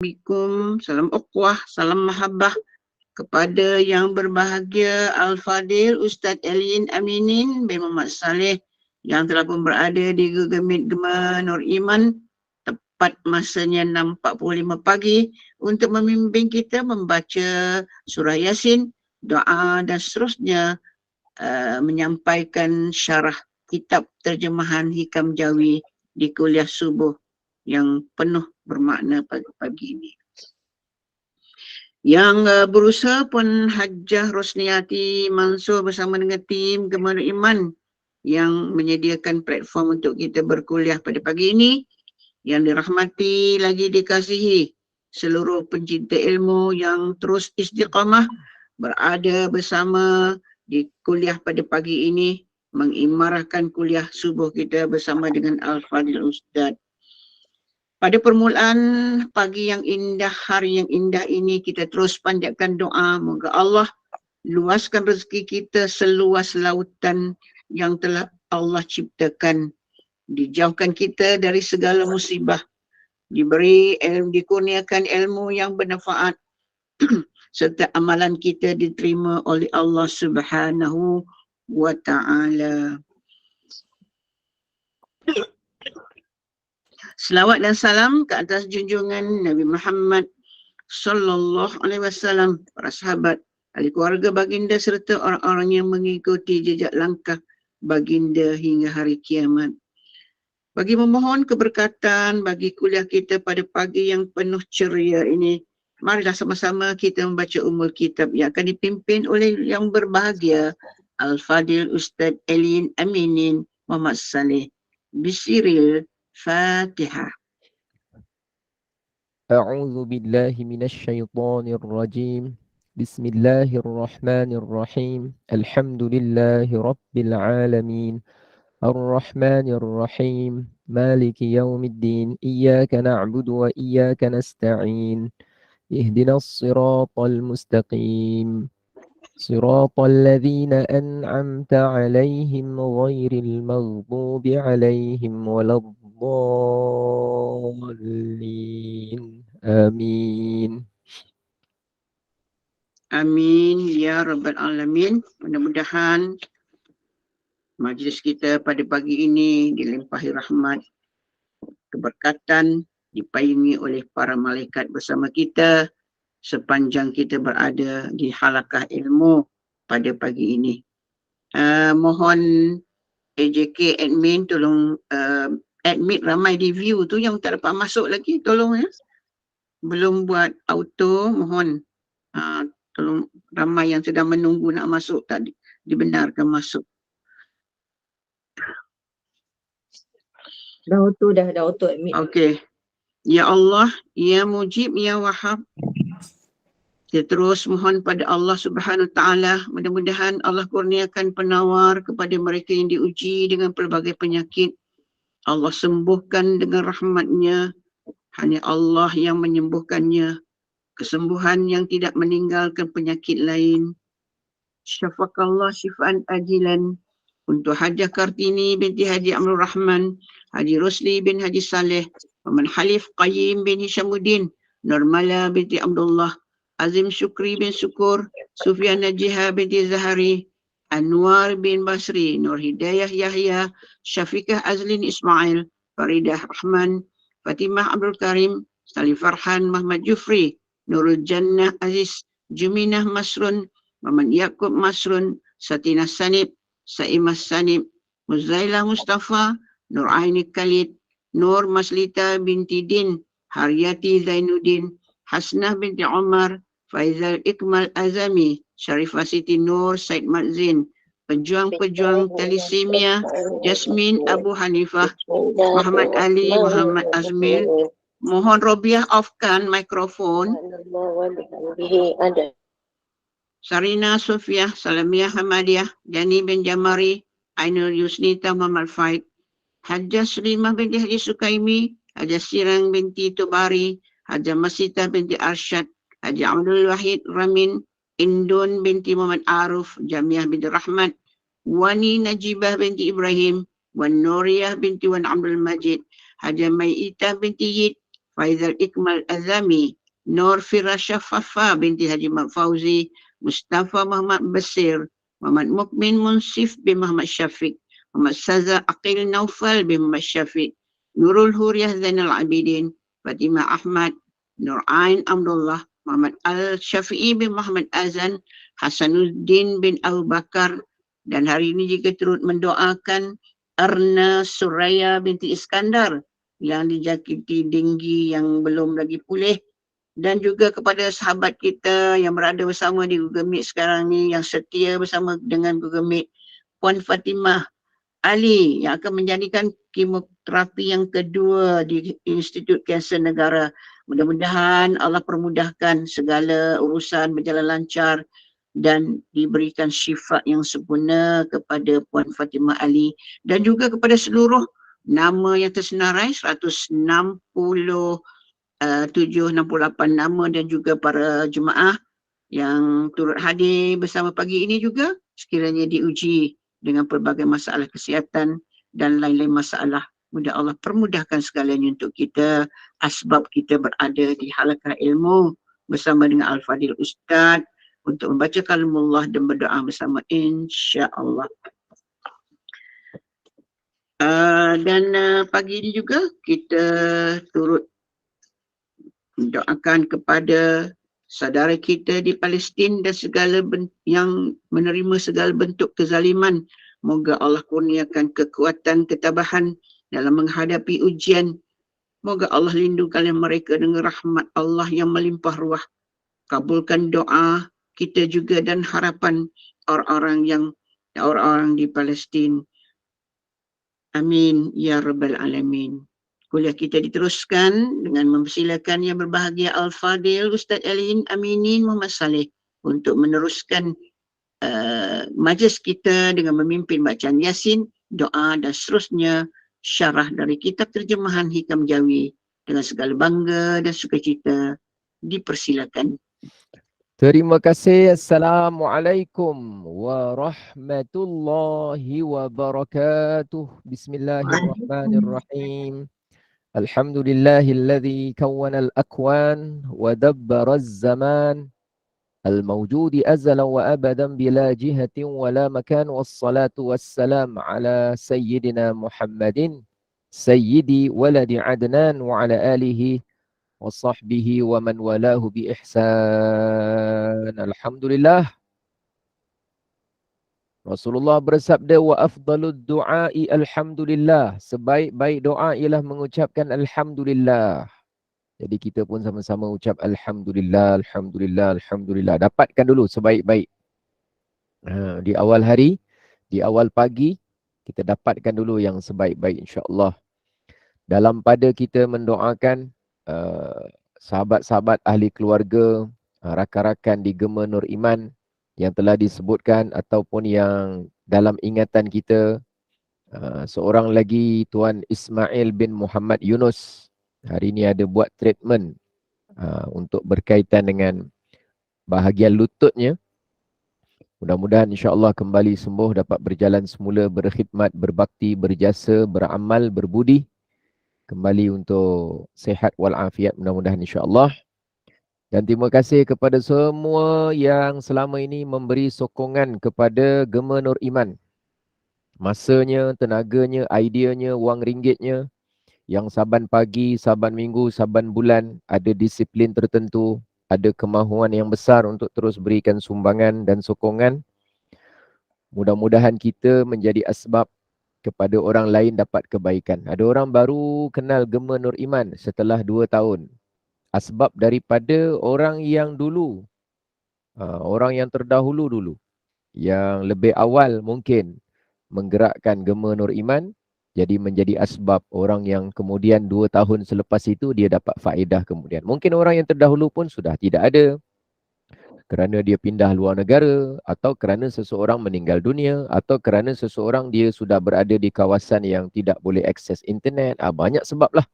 Assalamualaikum, salam ukhwah, salam mahabbah kepada yang berbahagia Al-Fadil Ustaz Elin Aminin bin Muhammad Saleh yang telah pun berada di Google Meet Gema Nur Iman tepat masanya 6.45 pagi untuk memimpin kita membaca surah Yasin, doa dan seterusnya menyampaikan syarah kitab terjemahan Hikam Jawi di kuliah subuh yang penuh bermakna pagi-pagi ini. Yang berusaha pun Hajjah Rosniati Mansur bersama dengan tim Gemara Iman yang menyediakan platform untuk kita berkuliah pada pagi ini. Yang dirahmati lagi dikasihi seluruh pencinta ilmu yang terus istiqamah berada bersama di kuliah pada pagi ini, mengimarahkan kuliah subuh kita bersama dengan Al-Fadil Ustaz. Pada permulaan pagi yang indah, hari yang indah ini, kita terus panjatkan doa. Moga Allah luaskan rezeki kita seluas lautan yang telah Allah ciptakan. Dijauhkan kita dari segala musibah. Dikurniakan ilmu yang bermanfaat. Serta amalan kita diterima oleh Allah Subhanahu wa Ta'ala. Selawat dan salam ke atas junjungan Nabi Muhammad sallallahu alaihi wasallam, para sahabat, ahli keluarga baginda serta orang-orang yang mengikuti jejak langkah baginda hingga hari kiamat. Bagi memohon keberkatan bagi kuliah kita pada pagi yang penuh ceria ini, marilah sama-sama kita membaca Ummul Kitab yang akan dipimpin oleh yang berbahagia Al-Fadil Ustaz Elin Aminin Muhammad Saleh. Bisiril Fatihah. أعوذ بالله من الشيطان الرجيم بسم الله الرحمن الرحيم الحمد لله رب العالمين الرحمن الرحيم مالك يوم الدين إياك نعبد وإياك نستعين اهدنا الصراط المستقيم صراط الذين أنعمت عليهم غير المغضوب عليهم ولا الضالين آمين. Amin ya rabbal alamin. Mudah-mudahan majlis kita pada pagi ini dilimpahi rahmat, keberkatan, dipayungi oleh para malaikat bersama kita sepanjang kita berada di halakah ilmu pada pagi ini. Mohon AJK admin tolong admit ramai di view tu yang tak dapat masuk lagi, tolong ya. Belum buat auto, mohon tolong ramai yang sedang menunggu nak masuk tak dibenarkan masuk. Dah auto admit. Okey. Ya Allah, Ya Mujib, Ya Wahhab. Kita terus mohon pada Allah Subhanahu Wa Taala, mudah-mudahan Allah kurniakan penawar kepada mereka yang diuji dengan pelbagai penyakit. Allah sembuhkan dengan rahmatnya. Hanya Allah yang menyembuhkannya. Kesembuhan yang tidak meninggalkan penyakit lain. Syafakallah syifaan ajilan. Untuk Hajah Kartini binti Haji Amrul Rahman, Haji Rosli bin Haji Saleh, Muhammad Halif Qayyim bin Hishamuddin, Nurmala binti Abdullah, Azim Syukri bin Syukur, Sufyan Najiha binti Zahari, Anwar bin Basri, Nur Hidayah Yahya, Syafiqah Azlin Ismail, Faridah Rahman, Fatimah Abdul Karim, Salih Farhan Muhammad Jufri, Nurul Jannah Aziz, Juminah Masrun, Muhammad Yaakob Masrun, Satinah Sanib, Saimah Sanib, Muzailah Mustafa, Nur Aini Khalid, Nur Maslita binti Din, Haryati Zainuddin, Hasnah binti Umar, Faizal Ikmal Azami, Sharifah Siti Nur, Said Madzin, pejuang-pejuang talisemia, Jasmine Abu Hanifah, Muhammad Ali, Muhammad Azmil. Mohon Robiah offkan mikrofon. Sarina Sofiah, Salamiah Hamadiah, Jani bin Jamari, Ainul Yusnita Muhammad Faid, Hajjah Sulimah binti Haji Sukaimi, Hajjah Sirang binti Tubari, Hajjah Masitah binti Arsyad, Haji Abdul Wahid Ramin, Indun binti Muhammad Aruf, Jamiah binti Rahmat, Wani Najibah binti Ibrahim, Wan Nuriyah binti Wan Abdul Majid, Hajjah Mayitah binti Yid, Faizal Ikmal Azami, Nur Firasha Fafa binti Haji Mat Fauzi, Mustafa Muhammad Basir, Muhammad Mukmin Munsif bin Muhammad Syafiq, Muhammad Saza Aqil Naufal bin Muhammad Syafiq, Nurul Huriyah Zainal Abidin, Fatimah Ahmad, Nur Ain Amrullah, Muhammad Al-Syafi'i bin Muhammad Azan, Hasanuddin bin Abu Bakar, dan hari ini juga turut mendoakan Arna Suraya binti Iskandar yang dijangkiti denggi yang belum lagi pulih, dan juga kepada sahabat kita yang berada bersama di Google Meet sekarang ni yang setia bersama dengan Google Meet, Puan Fatimah Ali yang akan menjadikan kemoterapi yang kedua di Institut Kanser Negara. Mudah-mudahan Allah permudahkan segala urusan berjalan lancar dan diberikan syifa yang sempurna kepada Puan Fatimah Ali dan juga kepada seluruh nama yang tersenarai 167, 68 nama dan juga para jemaah yang turut hadir bersama pagi ini juga sekiranya diuji dengan pelbagai masalah kesihatan dan lain-lain masalah. Mudah Allah permudahkan segalanya untuk kita, asbab kita berada di halaqah ilmu bersama dengan Al-Fadil Ustaz untuk membaca kalamullah dan berdoa bersama insya-Allah. Pagi ini juga kita turut mendoakan kepada saudara kita di Palestin dan segala yang menerima segala bentuk kezaliman. Moga Allah kurniakan kekuatan, ketabahan dalam menghadapi ujian. Moga Allah lindungkan mereka dengan rahmat Allah yang melimpah ruah. Kabulkan doa kita juga dan harapan orang-orang di Palestin. Amin ya rabbal alamin. Kuliah kita diteruskan dengan mempersilakan yang berbahagia Al-Fadil Ustaz Alin Aminin Muhammad Saleh untuk meneruskan majlis kita dengan memimpin bacaan Yasin, doa dan seterusnya syarah dari kitab terjemahan Hikam Jawi. Dengan segala bangga dan sukacita dipersilakan. Terima kasih. Assalamualaikum warahmatullahi wabarakatuh. Bismillahirrahmanirrahim. Alhamdulillahilladzi kawwana al-akwan wa dabbara az-zaman al-mawjudi azalan wa abadan bila jihatin wa la makan, wassalatu wassalam ala sayyidina Muhammadin sayyidi waladi Adnan wa ala alihi wa sahbihi wa man walahu bi ihsan. Alhamdulillah. Rasulullah bersabda, wa afdalud du'ai alhamdulillah. Sebaik-baik doa ialah mengucapkan alhamdulillah. Jadi kita pun sama-sama ucap alhamdulillah, alhamdulillah, alhamdulillah. Dapatkan dulu sebaik-baik. Di awal hari, di awal pagi, kita dapatkan dulu yang sebaik-baik insya-Allah. Dalam pada kita mendoakan sahabat-sahabat ahli keluarga, rakan-rakan di Gema Nur Iman yang telah disebutkan ataupun yang dalam ingatan kita, seorang lagi Tuan Ismail bin Muhammad Yunus hari ini ada buat treatment untuk berkaitan dengan bahagian lututnya. Mudah-mudahan insya-Allah kembali sembuh, dapat berjalan semula, berkhidmat, berbakti, berjasa, beramal, berbudi, kembali untuk sihat walafiat mudah-mudahan insya-Allah. Dan terima kasih kepada semua yang selama ini memberi sokongan kepada Gema Nur Iman. Masanya, tenaganya, ideanya, wang ringgitnya, yang saban pagi, saban minggu, saban bulan ada disiplin tertentu, ada kemahuan yang besar untuk terus berikan sumbangan dan sokongan. Mudah-mudahan kita menjadi asbab kepada orang lain dapat kebaikan. Ada orang baru kenal Gema Nur Iman setelah 2 tahun. Asbab daripada orang yang dulu, orang yang terdahulu dulu, yang lebih awal mungkin menggerakkan Gema Nur Iman, jadi menjadi asbab orang yang kemudian 2 tahun selepas itu dia dapat faedah kemudian. Mungkin orang yang terdahulu pun sudah tidak ada kerana dia pindah luar negara, atau kerana seseorang meninggal dunia, atau kerana seseorang dia sudah berada di kawasan yang tidak boleh akses internet. Banyak sebab lah.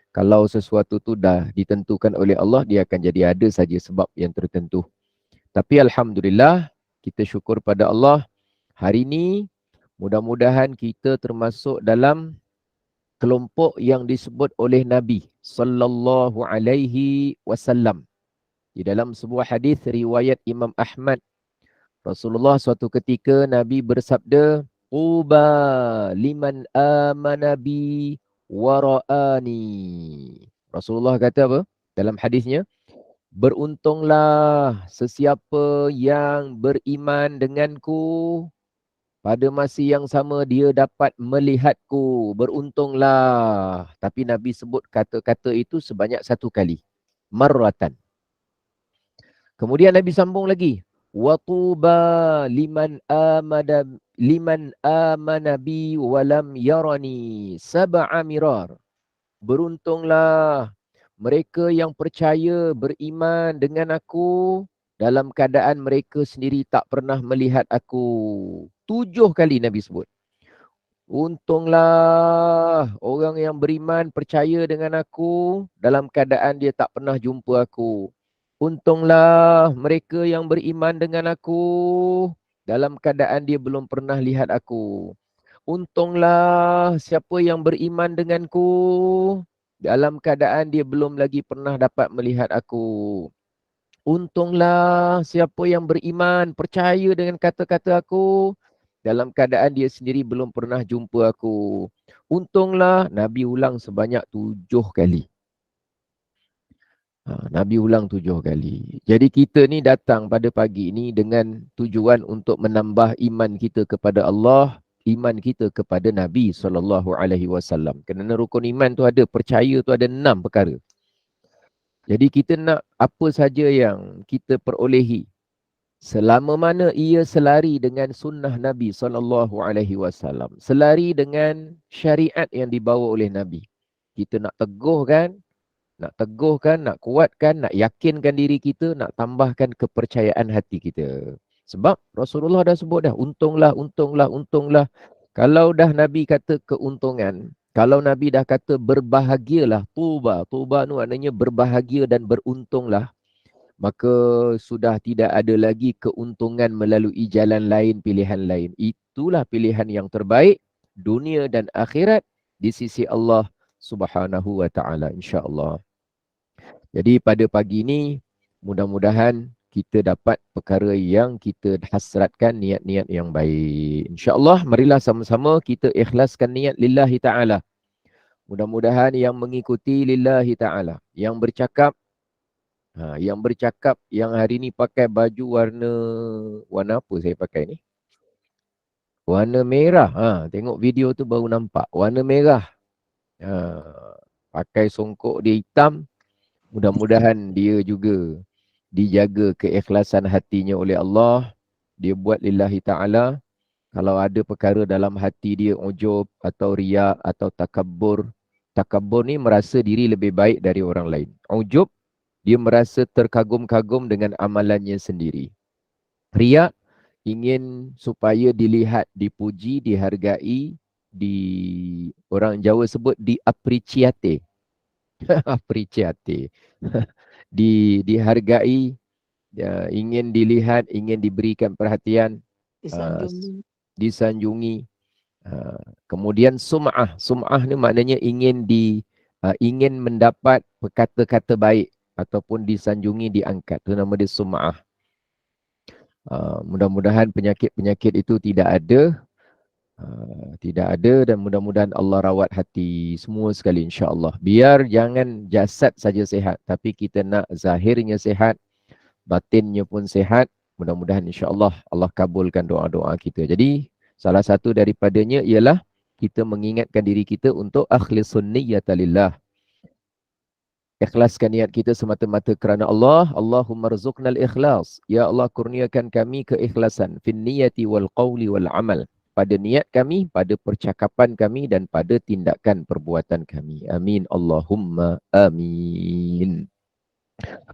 Kalau sesuatu tu dah ditentukan oleh Allah, dia akan jadi ada saja sebab yang tertentu. Tapi Alhamdulillah, kita syukur pada Allah, hari ini mudah-mudahan kita termasuk dalam kelompok yang disebut oleh Nabi sallallahu alaihi wasallam. Di dalam sebuah hadis riwayat Imam Ahmad, Rasulullah suatu ketika Nabi bersabda, "Quba liman amana bi wa ra'ani." Rasulullah kata apa? Dalam hadisnya, beruntunglah sesiapa yang beriman denganku, pada masa yang sama dia dapat melihatku. Beruntunglah. Tapi Nabi sebut kata-kata itu sebanyak 1 kali. Marratan. Kemudian Nabi sambung lagi. Wa tuba liman amana bi wa lam yarani sab'a mirar. Beruntunglah mereka yang percaya beriman dengan aku dalam keadaan mereka sendiri tak pernah melihat aku. 7 kali Nabi sebut. Untunglah orang yang beriman percaya dengan aku dalam keadaan dia tak pernah jumpa aku. Untunglah mereka yang beriman dengan aku dalam keadaan dia belum pernah lihat aku. Untunglah siapa yang beriman denganku dalam keadaan dia belum lagi pernah dapat melihat aku. Untunglah siapa yang beriman, percaya dengan kata-kata aku dalam keadaan dia sendiri belum pernah jumpa aku. Untunglah, Nabi ulang sebanyak 7 kali. Nabi ulang 7 kali. Jadi kita ni datang pada pagi ni dengan tujuan untuk menambah iman kita kepada Allah, iman kita kepada Nabi SAW. Kerana rukun iman tu ada, percaya tu ada 6 perkara. Jadi kita nak apa saja yang kita perolehi, selama mana ia selari dengan sunnah Nabi SAW, selari dengan syariat yang dibawa oleh Nabi. Kita nak teguhkan, nak kuatkan, nak yakinkan diri kita, nak tambahkan kepercayaan hati kita. Sebab Rasulullah dah sebut dah, untunglah. Kalau dah Nabi kata keuntungan, kalau Nabi dah kata berbahagialah, tuba tu maknanya berbahagia dan beruntunglah, maka sudah tidak ada lagi keuntungan melalui jalan lain, pilihan lain. Itulah pilihan yang terbaik dunia dan akhirat di sisi Allah Subhanahu wa taala, insya-Allah. Jadi pada pagi ini mudah-mudahan kita dapat perkara yang kita hasratkan, niat-niat yang baik. InsyaAllah marilah sama-sama kita ikhlaskan niat lillahi ta'ala. Mudah-mudahan yang mengikuti lillahi ta'ala. Yang bercakap yang hari ni pakai baju warna apa saya pakai ni? Warna merah. Tengok video tu baru nampak. Warna merah. Pakai songkok dia hitam. Mudah-mudahan dia juga dijaga keikhlasan hatinya oleh Allah. Dia buat lillahi ta'ala. Kalau ada perkara dalam hati dia ujub atau riya atau takabbur. Takabbur ni merasa diri lebih baik dari orang lain. Ujub, dia merasa terkagum-kagum dengan amalannya sendiri. Riya, ingin supaya dilihat, dipuji, dihargai, orang Jawa sebut diapreciate. Appreciate. Dihargai, ingin dilihat, ingin diberikan perhatian, disanjungi. Kemudian sum'ah. Sum'ah ni maknanya ingin mendapat kata-kata baik ataupun disanjungi, diangkat. Itu nama dia sum'ah. Mudah-mudahan penyakit-penyakit itu tidak ada. Dan mudah-mudahan Allah rawat hati semua sekali, insya-Allah. Biar jangan jasad saja sihat, tapi kita nak zahirnya sihat, batinnya pun sihat. Mudah-mudahan insya-Allah Allah kabulkan doa-doa kita. Jadi salah satu daripadanya ialah kita mengingatkan diri kita untuk akhlisun niyyata lillah. Ikhlaskan niat kita semata-mata kerana Allah. Allahumma rzuqnal ikhlas. Ya Allah, kurniakan kami keikhlasan fin niyyati wal qawli wal amal. Pada niat kami, pada percakapan kami dan pada tindakan perbuatan kami. Amin. Allahumma amin.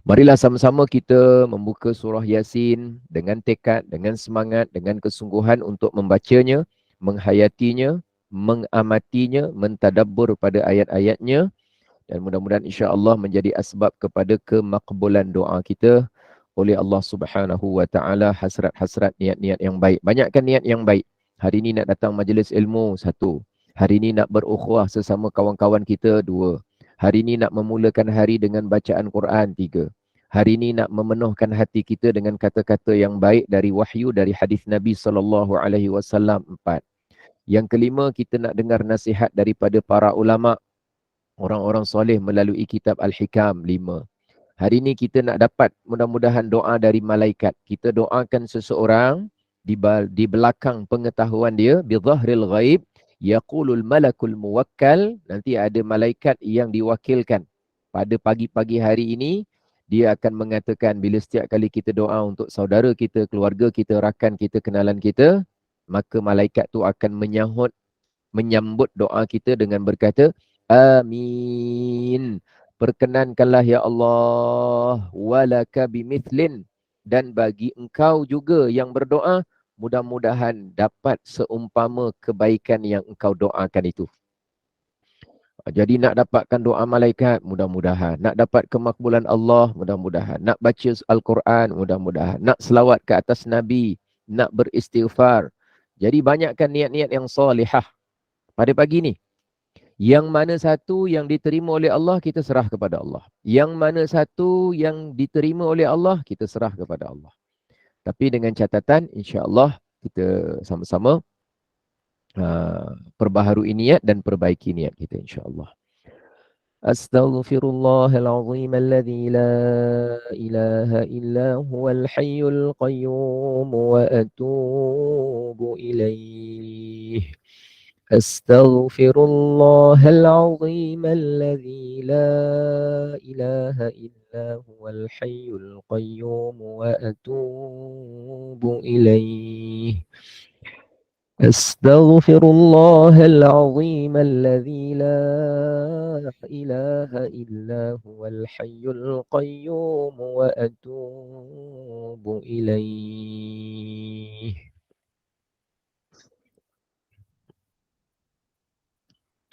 Marilah sama-sama kita membuka surah Yasin dengan tekad, dengan semangat, dengan kesungguhan untuk membacanya, menghayatinya, mengamatinya, mentadabbur pada ayat-ayatnya. Dan mudah-mudahan insya-Allah menjadi asbab kepada kemakbulan doa kita oleh Allah Subhanahu wa taala. Hasrat-hasrat niat-niat yang baik. Banyakkan niat yang baik. Hari ini nak datang majlis ilmu, 1. Hari ini nak berukhuwah sesama kawan-kawan kita, 2. Hari ini nak memulakan hari dengan bacaan Quran, 3. Hari ini nak memenuhkan hati kita dengan kata-kata yang baik dari wahyu, dari hadis Nabi SAW, 4. Yang kelima, kita nak dengar nasihat daripada para ulama, orang-orang soleh melalui kitab Al-Hikam, 5. Hari ini kita nak dapat mudah-mudahan doa dari malaikat. Kita doakan seseorang di belakang pengetahuan dia, bi dhahril ghaib, yaqulul malakul muwakkal, nanti ada malaikat yang diwakilkan. Pada pagi-pagi hari ini, dia akan mengatakan bila setiap kali kita doa untuk saudara kita, keluarga kita, rakan kita, kenalan kita, maka malaikat tu akan menyambut doa kita dengan berkata, Amin. Perkenankanlah ya Allah, walaka bimithlin, dan bagi engkau juga yang berdoa, mudah-mudahan dapat seumpama kebaikan yang engkau doakan itu. Jadi nak dapatkan doa malaikat, mudah-mudahan. Nak dapat kemakbulan Allah, mudah-mudahan. Nak baca Al-Quran, mudah-mudahan. Nak selawat ke atas Nabi, nak beristighfar. Jadi banyakkan niat-niat yang salihah pada pagi ni. Yang mana satu yang diterima oleh Allah, kita serah kepada Allah. Yang mana satu yang diterima oleh Allah, kita serah kepada Allah. Tapi dengan catatan, insya-Allah kita sama-sama perbaharui niat dan perbaiki niat kita, insya-Allah. Astaghfirullahalazim alladzi la ilaha illa huwal hayyul qayyum wa atubu ilaih. أستغفر الله العظيم الذي لا إله إلا هو الحي القيوم وأتوب إليه. أستغفر الله العظيم الذي لا إله إلا هو الحي القيوم وأتوب إليه.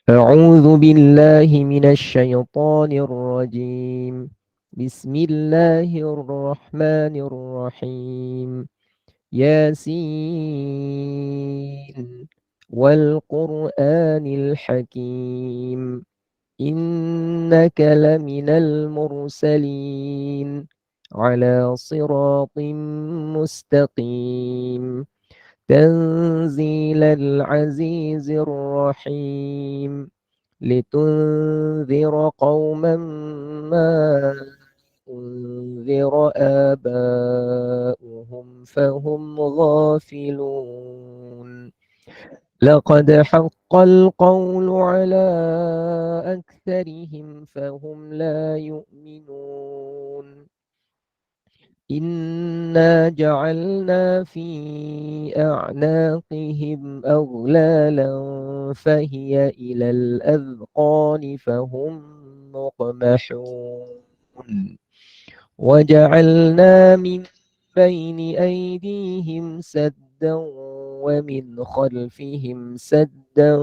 أعوذ بالله من الشيطان الرجيم. بسم الله الرحمن الرحيم. ياسين والقرآن الحكيم إنك لمن المرسلين على صراط مستقيم تنزيل العزيز الرحيم لتنذر قوما ما أنذر آباؤهم فهم غافلون لقد حق القول على أكثرهم فهم لا يؤمنون إنا جعلنا في أعناقهم أغلالا فهي إلى الأذقان فهم مقمحون وجعلنا من بين أيديهم سدا ومن خلفهم سدا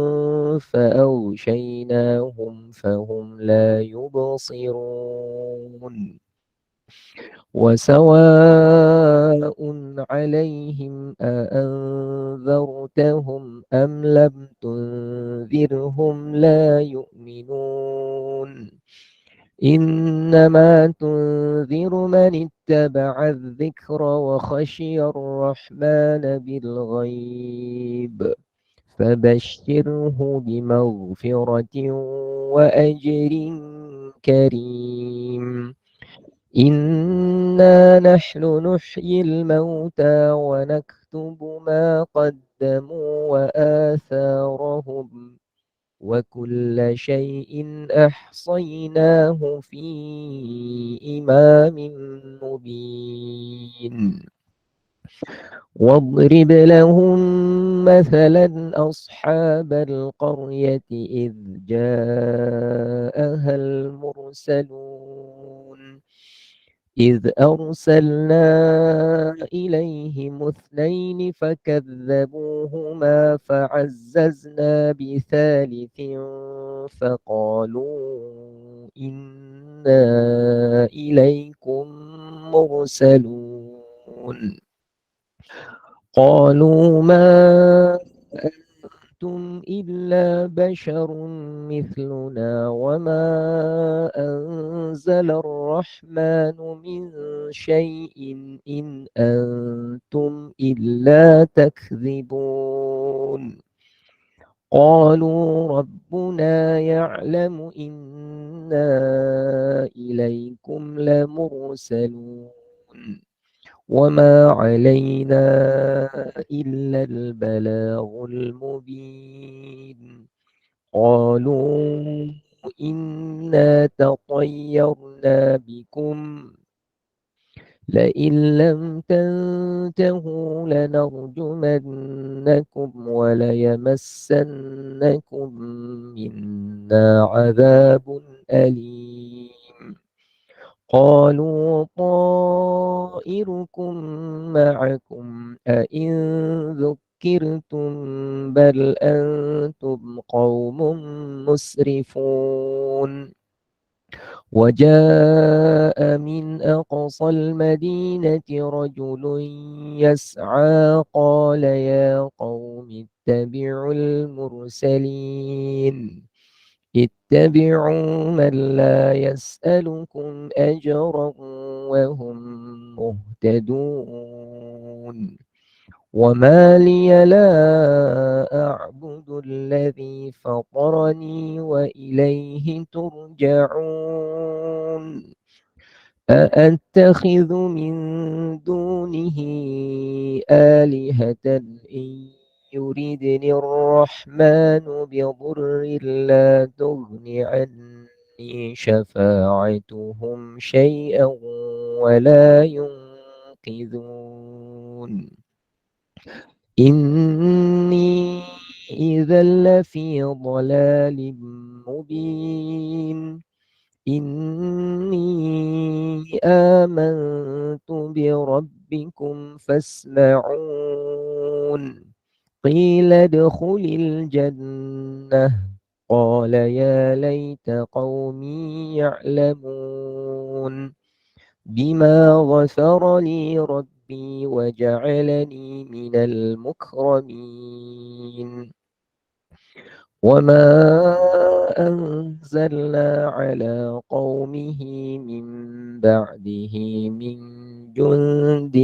فأغشيناهم فهم لا يبصرون وسواء عليهم أأنذرتهم أم لم تنذرهم لا يؤمنون إنما تنذر من اتبع الذكر وخشي الرحمن بالغيب فبشره بمغفرة وأجر كريم إنا نحن نحيي الموتى ونكتب ما قدموا وآثارهم وكل شيء أحصيناه في إمام مبين واضرب لهم مثلا أصحاب القرية إذ جاءها المرسلون إذ أرسلنا إليهم 2 فكذبوهما فعززنا بثالث فقالوا إنا إليكم مرسلون قالوا ما أنتم إلا بشر مثلنا وما أنزل الرحمن من شيء إن أنتم إلا تكذبون قالوا ربنا يعلم إنا إليكم لمرسلون وما علينا إلا البلاغ المبين قالوا إنا تطيرنا بكم لئن لم تنتهوا لنرجمنكم وليمسنكم منا عذاب أليم قالوا طائركم معكم أئن ذكرتم بل أنتم قوم مسرفون وجاء من أقصى المدينة رجل يسعى قال يا قوم اتبعوا المرسلين اتبعوا من لا يسألكم أجرا وهم مهتدون وما لي لا أعبد الذي فطرني وإليه ترجعون أأتخذ من دونه آلهة إن يردني الرحمن بضر لا تغن عني شفاعتهم شيئا ولا ينقذون إني إذا لفي ضلال مبين إني آمنت بربكم فاسمعون قيل ادخل الجنة قال يا ليت قومي يعلمون بما غفر لي ربي وجعلني من المكرمين وما أنزلنا على قومه من بعده من جند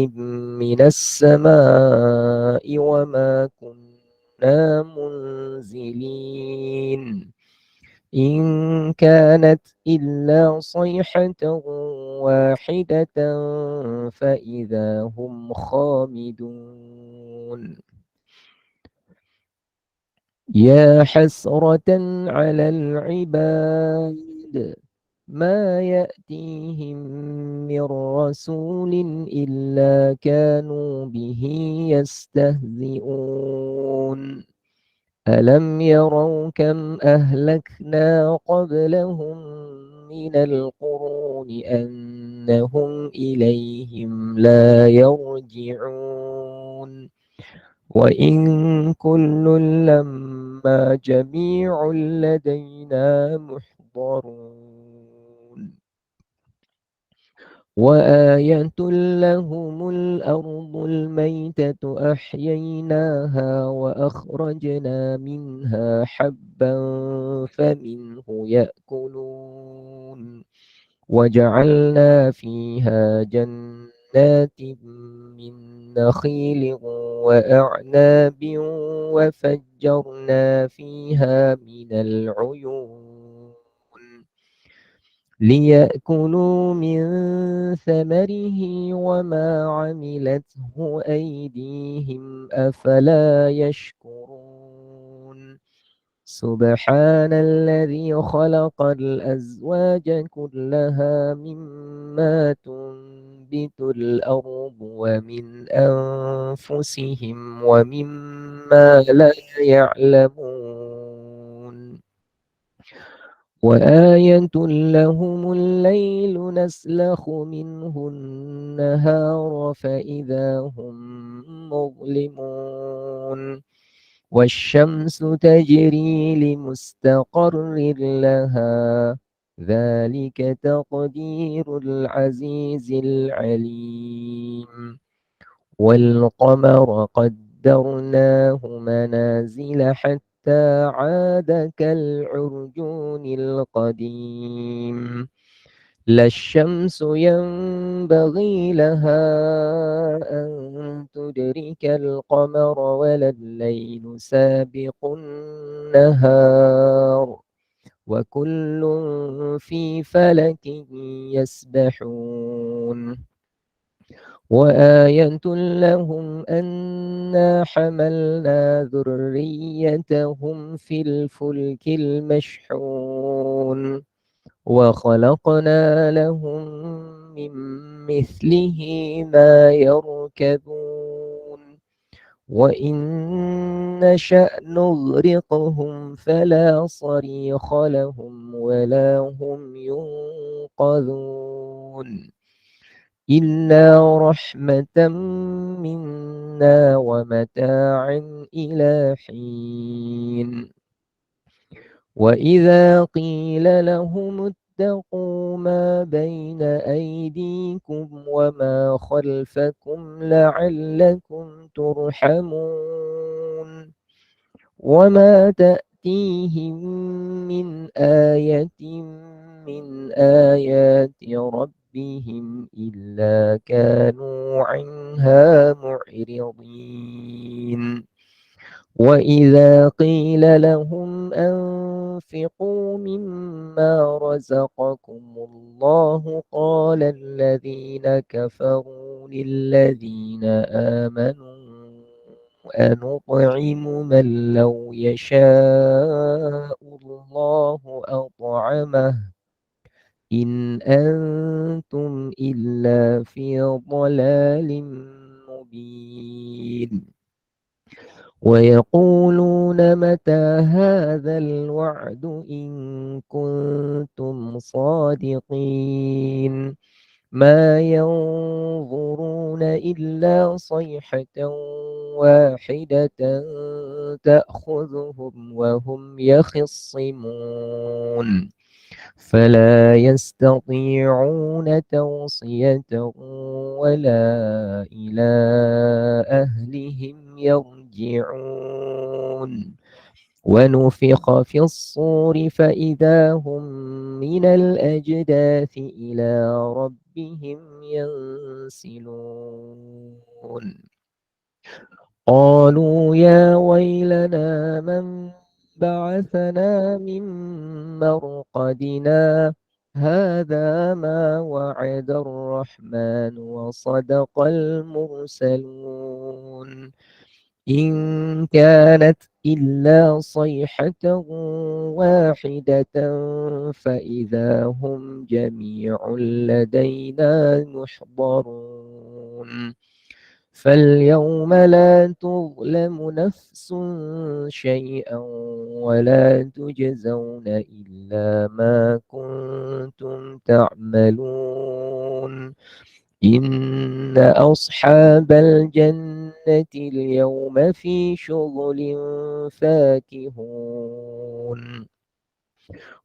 من السماء وما كنا منزلين إن كانت إلا صيحة واحدة فإذا هم خامدون يا حسرة على العباد ما يأتيهم من رسول إلا كانوا به يستهزئون ألم يروا كم أهلكنا قبلهم من القرون أنهم إليهم لا يرجعون وإن كل لما جميع لدينا محضرون وآية لهم الأرض الميتة أحييناها وأخرجنا منها حبا فمنه يأكلون وجعلنا فيها جنات من نخيل وأعناب وفجرنا فيها من العيون ليأكلوا من ثمره وما عملته أيديهم أفلا يشكرون سبحان الذي خلق الأزواج كلها مما تنبت الأرض ومن أنفسهم ومما لا يعلمون وآية لهم الليل نسلخ منه النهار فإذا هم مظلمون والشمس تجري لمستقر لها ذلك تقدير العزيز العليم والقمر قدرناه منازل حتى حتى عاد كالعرجون القديم لا الشمس ينبغي لها أن تدرك القمر ولا الليل سابق النهار وكل في فلك يسبحون وآية لهم أنا حملنا ذريتهم في الفلك المشحون وخلقنا لهم من مثله ما يركبون وإن نشأ نغرقهم فلا صريخ لهم ولا هم ينقذون إلا رحمة منا ومتاعا إلى حين وإذا قيل لهم اتقوا ما بين أيديكم وما خلفكم لعلكم ترحمون وما تأتيهم من آية من آيات ربهم إلا كانوا عنها معرضين وإذا قيل لهم أنفقوا مما رزقكم الله قال الذين كفروا للذين آمنوا أنطعم من لو يشاء الله أطعمه إن أنتم إلا في ضلال مبين ويقولون متى هذا الوعد إن كنتم صادقين ما ينظرون إلا صيحة واحدة تأخذهم وهم يخصمون فلا يستطيعون توصية ولا إلى أهلهم يرجعون ونفخ في الصور فإذا هم من الأجداث إلى ربهم ينسلون قالوا يا ويلنا من بعثنا من مرقدنا هذا ما وعد الرحمن وصدق المرسلون إن كانت إلا صيحة واحدة فإذا هم جميع لدينا محضرون فاليوم لا تظلم نفس شيئا ولا تجزون إلا ما كنتم تعملون إن أصحاب الجنة اليوم في شغل فاكهون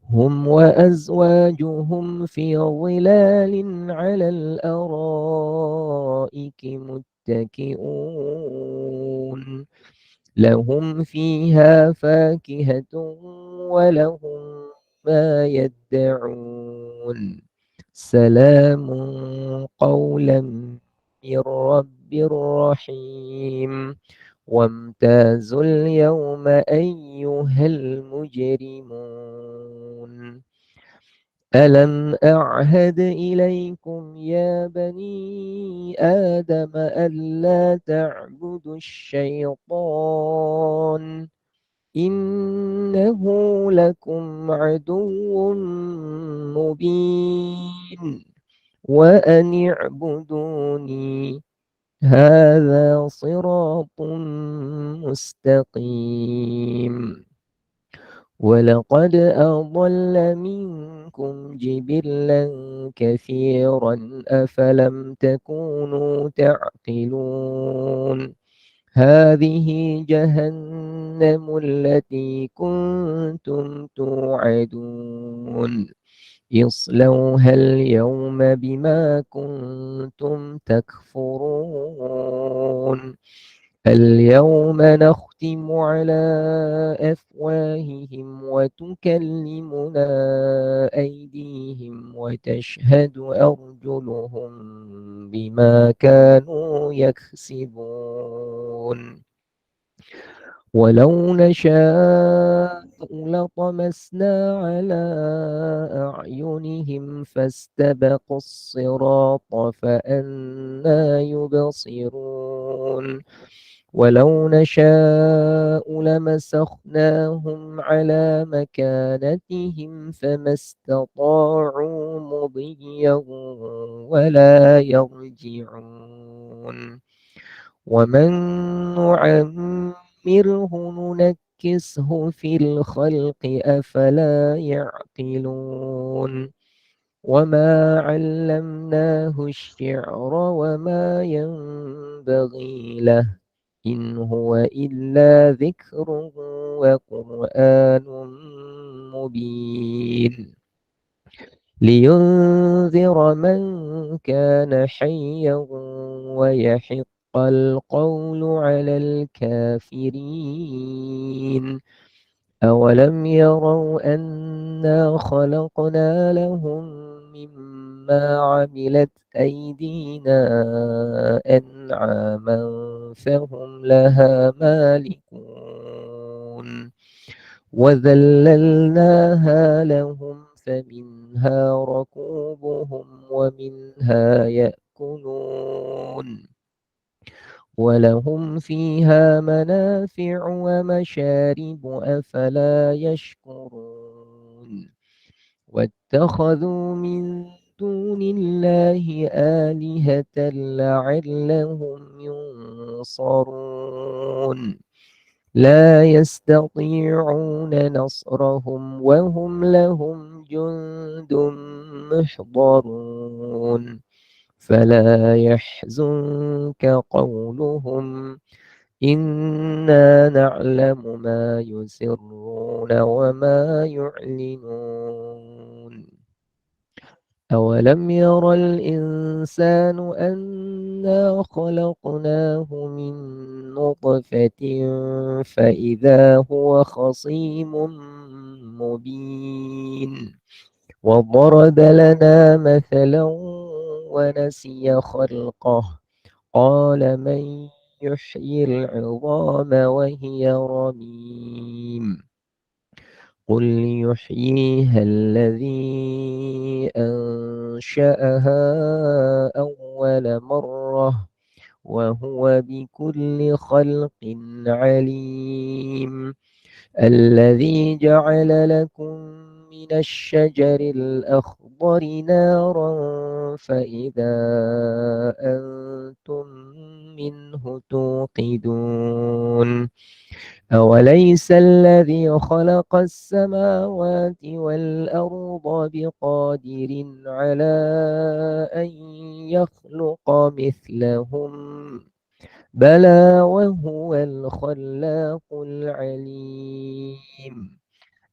هم وأزواجهم في ظلال على الأرائك متكئون لهم فيها فاكهة ولهم ما يدعون سلام قولا من رب رحيم وامتازوا اليوم أيها المجرمون ألم أعهد إليكم يا بني آدم ألا تعبدوا الشيطان إنه لكم عدو مبين وأن اعبدوني هذا صراط مستقيم ولقد أضل منكم جبلا كثيرا أفلم تكونوا تعقلون هذه جهنم التي كنتم توعدون اصلوها اليوم بما كنتم تكفرون اليوم نختم على أفواههم وتكلمنا أيديهم وتشهد أرجلهم بما كانوا يكسبون ولو نشاء لطمسنا على أعينهم فاستبقوا الصراط فأنى يبصرون ولو نشاء لمسخناهم على مكانتهم فما استطاعوا مضيا ولا يرجعون ومن نعمره ننكسه في الخلق أفلا يعقلون وما علمناه الشعر وما ينبغي له إن هو إلا ذكر وقرآن مبين لينذر من كان حيا ويحق القول على الكافرين أولم يروا أنا خلقنا لهم مما عملت أيدينا أنعاما فهم لها مالكون وذللناها لهم فمنها ركوبهم ومنها يأكلون ولهم فيها منافع ومشارب أفلا يشكرون واتخذوا من دون الله آلهة لعلهم ينصرون لا يستطيعون نصرهم وهم لهم جند محضرون فلا يحزنك قولهم إنا نعلم ما يسرون وما يعلنون أولم ير الإنسان أنا خلقناه من نطفة فإذا هو خصيم مبين وضرب لنا مثلا ونسي خلقه قال من يحيي العظام وهي رميم قل يحييها الذي أنشأها أول مرة وهو بكل خلق عليم الذي جعل لكم من الشجر الأخضر نارا فإذا أنتم منه توقدون أوليس الذي خلق السماوات والأرض بقادر على أن يخلق مثلهم بلى وهو الخلاق العليم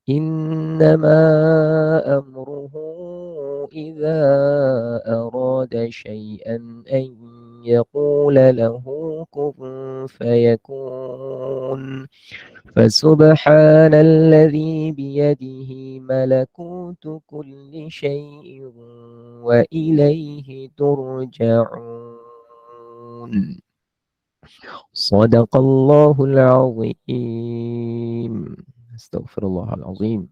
إنما أمره إذا أراد شيئا أن يقول له كن فيكون فسبحان الذي بيده ملكوت كل شيء وإليه ترجعون صدق الله العظيم استغفر الله العظيم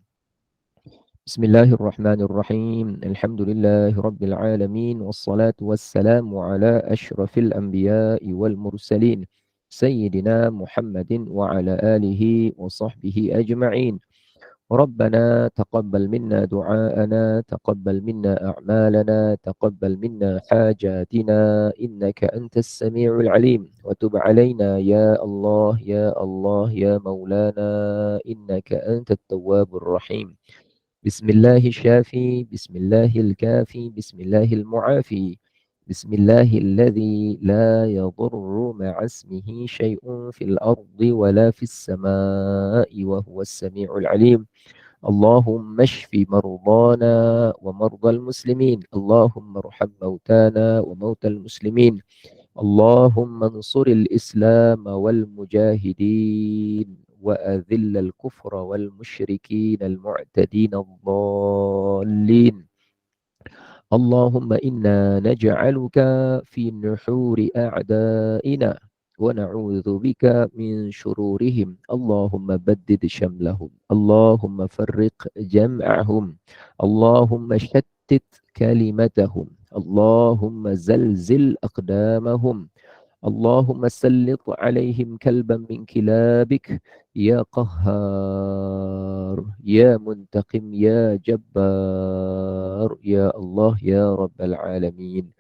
بسم الله الرحمن الرحيم الحمد لله رب العالمين والصلاة والسلام على أشرف الأنبياء والمرسلين سيدنا محمد وعلى آله وصحبه أجمعين ربنا تقبل منا دعاءنا تقبل منا أعمالنا تقبل منا حاجاتنا إنك أنت السميع العليم وتب علينا يا الله يا الله يا مولانا إنك أنت التواب الرحيم بسم الله الشافي بسم الله الكافي بسم الله المعافي بسم الله الذي لا يضر مع اسمه شيء في الأرض ولا في السماء وهو السميع العليم اللهم اشف مرضانا ومرضى المسلمين اللهم ارحم موتانا وموتى المسلمين اللهم انصر الإسلام والمجاهدين وأذل الكفر والمشركين المعتدين الضالين. اللهم إنا نجعلك في نحور أعدائنا ونعوذ بك من شرورهم. اللهم بدد شملهم، اللهم فرق جمعهم، اللهم شتت كلمتهم، اللهم زلزل أقدامهم، اللهم سلط عليهم كلبا من كلابك يا قهار يا منتقم يا جبار يا الله يا رب العالمين.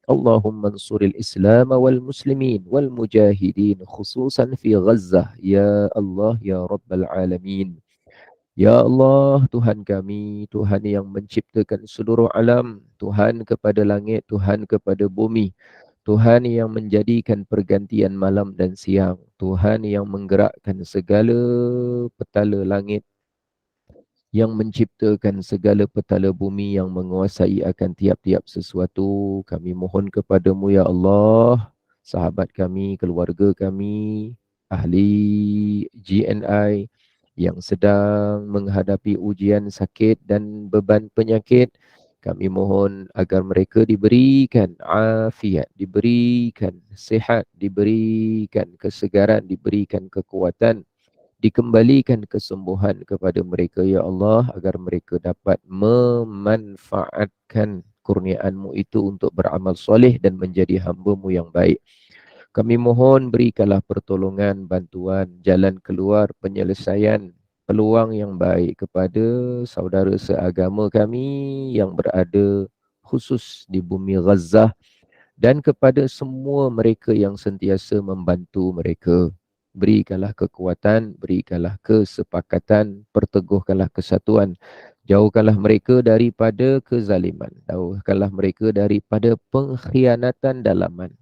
اللهم انصر الإسلام والمسلمين والمجاهدين خصوصا في غزة يا الله يا رب العالمين. Ya Allah, Tuhan kami, Tuhan yang menciptakan seluruh alam, Tuhan kepada langit, Tuhan kepada bumi, Tuhan yang menjadikan pergantian malam dan siang, Tuhan yang menggerakkan segala petala langit, yang menciptakan segala petala bumi, yang menguasai akan tiap-tiap sesuatu. Kami mohon kepadamu ya Allah, sahabat kami, keluarga kami, ahli GNI yang sedang menghadapi ujian sakit dan beban penyakit, kami mohon agar mereka diberikan afiat, diberikan sihat, diberikan kesegaran, diberikan kekuatan, dikembalikan kesembuhan kepada mereka ya Allah, agar mereka dapat memanfaatkan kurniaan-Mu itu untuk beramal soleh dan menjadi hamba-Mu yang baik. Kami mohon berikanlah pertolongan, bantuan, jalan keluar, penyelesaian, peluang yang baik kepada saudara seagama kami yang berada khusus di bumi Gaza dan kepada semua mereka yang sentiasa membantu mereka. Berikanlah kekuatan, berikanlah kesepakatan, perteguhkanlah kesatuan. Jauhkanlah mereka daripada kezaliman. Jauhkanlah mereka daripada pengkhianatan dalaman.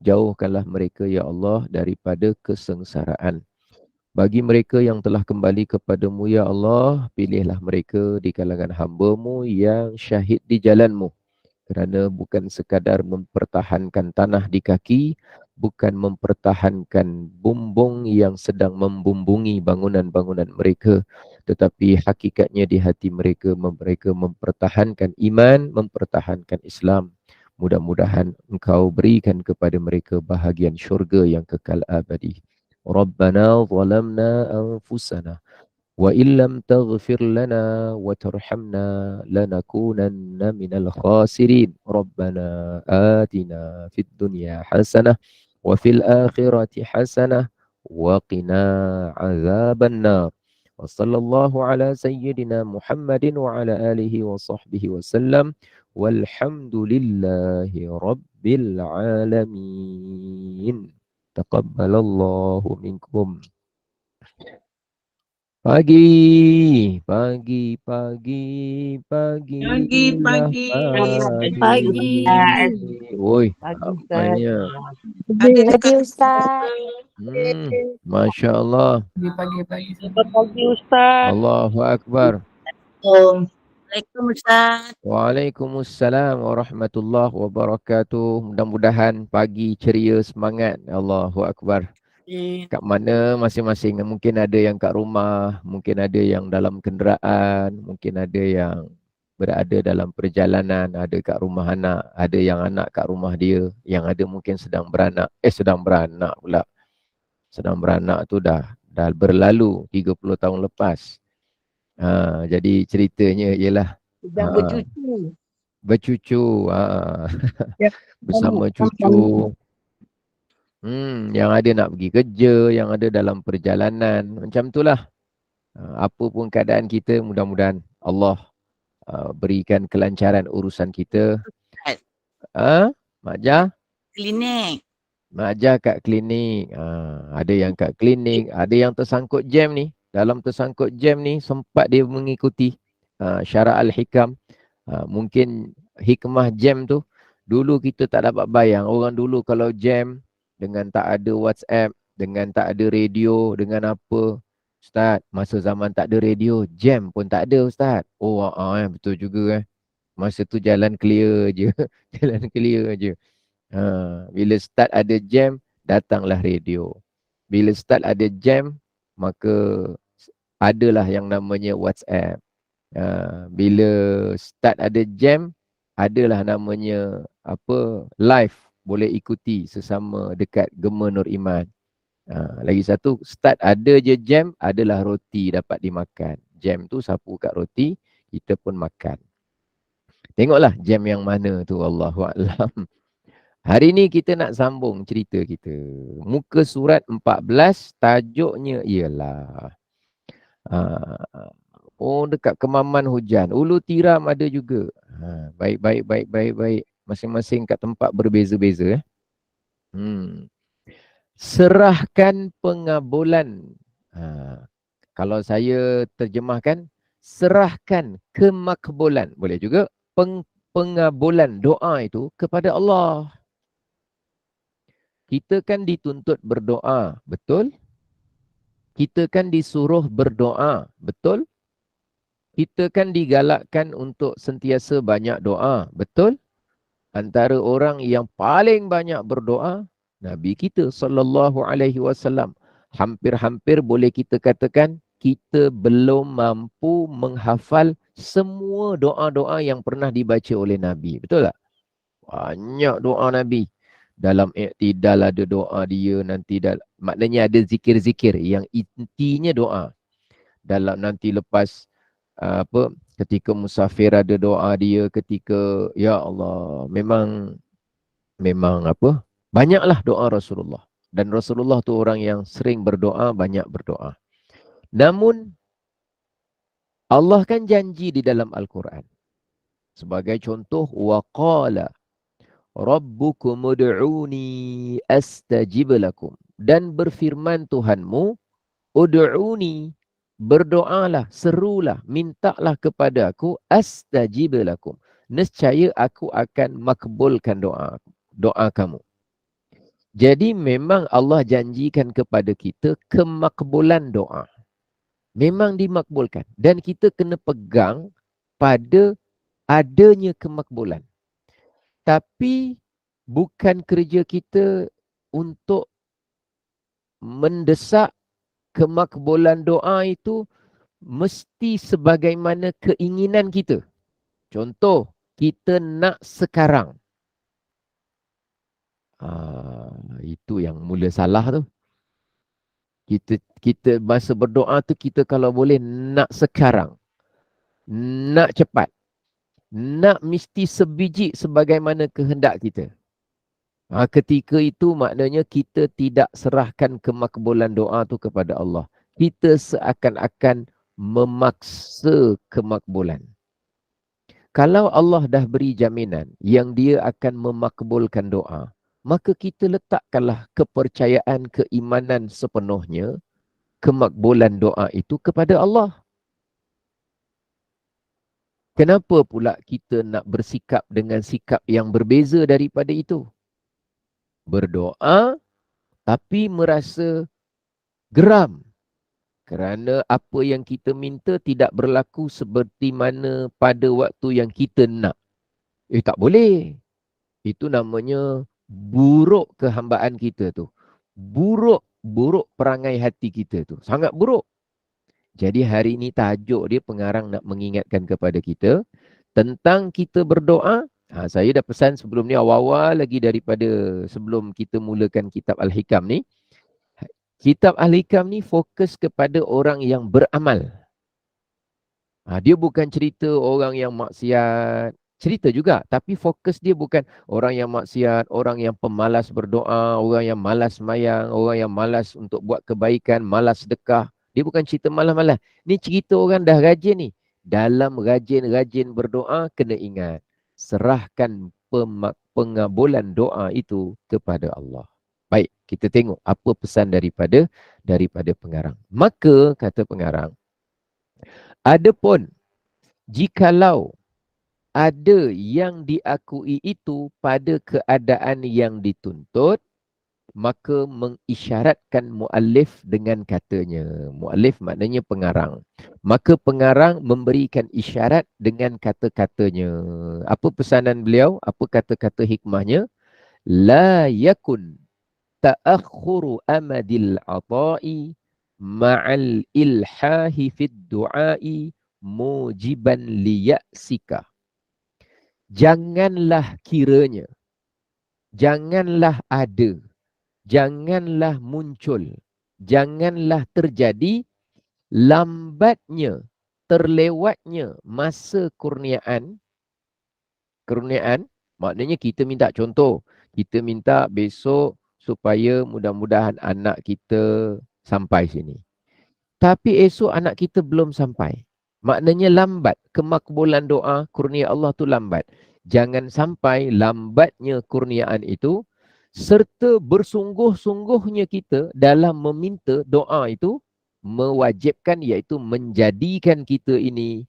Jauhkanlah mereka, ya Allah, daripada kesengsaraan. Bagi mereka yang telah kembali kepadamu, ya Allah, pilihlah mereka di kalangan hamba-Mu yang syahid di jalan-Mu. Kerana bukan sekadar mempertahankan tanah di kaki, bukan mempertahankan bumbung yang sedang membumbungi bangunan-bangunan mereka, tetapi hakikatnya di hati mereka, mereka mempertahankan iman, mempertahankan Islam. Mudah-mudahan Engkau berikan kepada mereka bahagian syurga yang kekal abadi. Rabbana zalamna anfusana وإن لم تغفر لنا وترحمنا لنكونن من الخاسرين ربنا آتنا في الدنيا حسنة وفي الآخرة حسنة وقنا عذاب النار وصلى الله على سيدنا محمد وعلى آله وصحبه وسلم والحمد لله رب العالمين. تقبل الله منكم. Pagi, pagi, pagi, pagi, Pagi. pagi. Woi, Pagi, apanya? Ada Ustaz. dekat Ustaz. Masya Allah. Selamat pagi Ustaz. Allahu Akbar. Assalamualaikum Ustaz. Waalaikumsalam warahmatullahi wabarakatuh. Mudah-mudahan pagi ceria, semangat. Allahu Akbar. Kat mana masing-masing, mungkin ada yang kat rumah, mungkin ada yang dalam kenderaan, mungkin ada yang berada dalam perjalanan, ada kat rumah anak, ada yang anak kat rumah dia, yang ada mungkin sedang beranak, sedang beranak tu dah berlalu 30 tahun lepas. Jadi ceritanya ialah Sedang bercucu. bercucu, bersama cucu. Yang ada nak pergi kerja, yang ada dalam perjalanan, macam itulah. Apa pun keadaan kita, mudah-mudahan Allah berikan kelancaran urusan kita. Mak Jah? Klinik. Mak Jah kat klinik. Ada yang kat klinik, ada yang tersangkut jam ni. Dalam tersangkut jam ni, sempat dia mengikuti Syarah Al-Hikam. Mungkin hikmah jam tu, dulu kita tak dapat bayang. Orang dulu kalau jam, dengan tak ada WhatsApp, dengan tak ada radio, dengan apa. Ustaz, masa zaman tak ada radio, jam pun tak ada Ustaz. Oh, betul juga. Masa tu jalan clear je. Jalan clear je. Bila start ada jam, datanglah radio. Bila start ada jam, maka adalah yang namanya WhatsApp. Bila start ada jam, adalah namanya live, boleh ikuti sesama dekat Gema Nur Iman. Lagi satu, start ada je jam, adalah roti dapat dimakan. Jam tu sapu kat roti, kita pun makan. Tengoklah jam yang mana tu, Allahuakbar. Hari ni kita nak sambung cerita kita. Muka surat 14, tajuknya ialah dekat Kemaman hujan. Ulu tiram ada juga. Baik. Masing-masing kat tempat berbeza-beza. Serahkan pengabulan. Kalau saya terjemahkan, serahkan kemakbulan. Boleh juga pengabulan doa itu kepada Allah. Kita kan dituntut berdoa, betul? Kita kan disuruh berdoa, betul? Kita kan digalakkan untuk sentiasa banyak doa, betul? Antara orang yang paling banyak berdoa, Nabi kita SAW. Hampir-hampir boleh kita katakan, kita belum mampu menghafal semua doa-doa yang pernah dibaca oleh Nabi, betul tak? Banyak doa Nabi. Dalam iktidal ada doa dia, nanti maknanya ada zikir-zikir yang intinya doa. Dalam nanti lepas ketika musafir ada doa dia, ketika ya Allah, memang banyaklah doa Rasulullah. Dan Rasulullah tu orang yang sering berdoa, banyak berdoa. Namun Allah kan janji di dalam Al-Quran. Sebagai contoh, waqala Rabbukum ud'uni astajib lakum. Dan berfirman Tuhanmu, ud'uni, berdoalah, serulah, mintalah kepada aku, astajib lakum. Nescaya aku akan makbulkan doa kamu. Jadi memang Allah janjikan kepada kita kemakbulan doa. Memang dimakbulkan. Dan kita kena pegang pada adanya kemakbulan. Tapi bukan kerja kita untuk mendesak kemakbulan doa itu mesti sebagaimana keinginan kita. Contoh, kita nak sekarang. Itu yang mula salah tu. Kita masa berdoa tu, kita kalau boleh nak sekarang. Nak cepat. Nak mesti sebiji sebagaimana kehendak kita. Ketika itu maknanya kita tidak serahkan kemakbulan doa tu kepada Allah. Kita seakan-akan memaksa kemakbulan. Kalau Allah dah beri jaminan yang dia akan memakbulkan doa, maka kita letakkanlah kepercayaan, keimanan sepenuhnya kemakbulan doa itu kepada Allah. Kenapa pula kita nak bersikap dengan sikap yang berbeza daripada itu? Berdoa tapi merasa geram kerana apa yang kita minta tidak berlaku seperti mana pada waktu yang kita nak. Tak boleh. Itu namanya buruk kehambaan kita tu. Buruk perangai hati kita tu. Sangat buruk. Jadi hari ini tajuk dia, pengarang nak mengingatkan kepada kita tentang kita berdoa. Saya dah pesan sebelum ni, awal-awal lagi daripada sebelum kita mulakan kitab Al-Hikam ni. Kitab Al-Hikam ni fokus kepada orang yang beramal. Dia bukan cerita orang yang maksiat. Cerita juga, tapi fokus dia bukan orang yang maksiat, orang yang pemalas berdoa, orang yang malas sembahyang, orang yang malas untuk buat kebaikan, malas sedekah. Dia bukan cerita malas-malas. Ni cerita orang dah rajin ni. Dalam rajin-rajin berdoa, kena ingat. Serahkan pengabulan doa itu kepada Allah. Baik, kita tengok apa pesan daripada pengarang. Maka, kata pengarang, adapun jikalau ada yang diakui itu pada keadaan yang dituntut, maka mengisyaratkan muallif dengan katanya. Muallif maknanya pengarang. Maka pengarang memberikan isyarat dengan kata-katanya. Apa pesanan beliau? Apa kata-kata hikmahnya? La yakun ta'akhuru amadil ata'i ma'al ilhahi fid du'ai mujiban liya'sika. Janganlah kiranya, janganlah ada, janganlah muncul, janganlah terjadi lambatnya, terlewatnya masa kurniaan. Kurniaan maknanya kita minta contoh, kita minta besok supaya mudah-mudahan anak kita sampai sini. Tapi esok anak kita belum sampai. Maknanya lambat. Kemakbulan doa, kurnia Allah tu lambat. Jangan sampai lambatnya kurniaan itu serta bersungguh-sungguhnya kita dalam meminta doa itu mewajibkan, iaitu menjadikan kita ini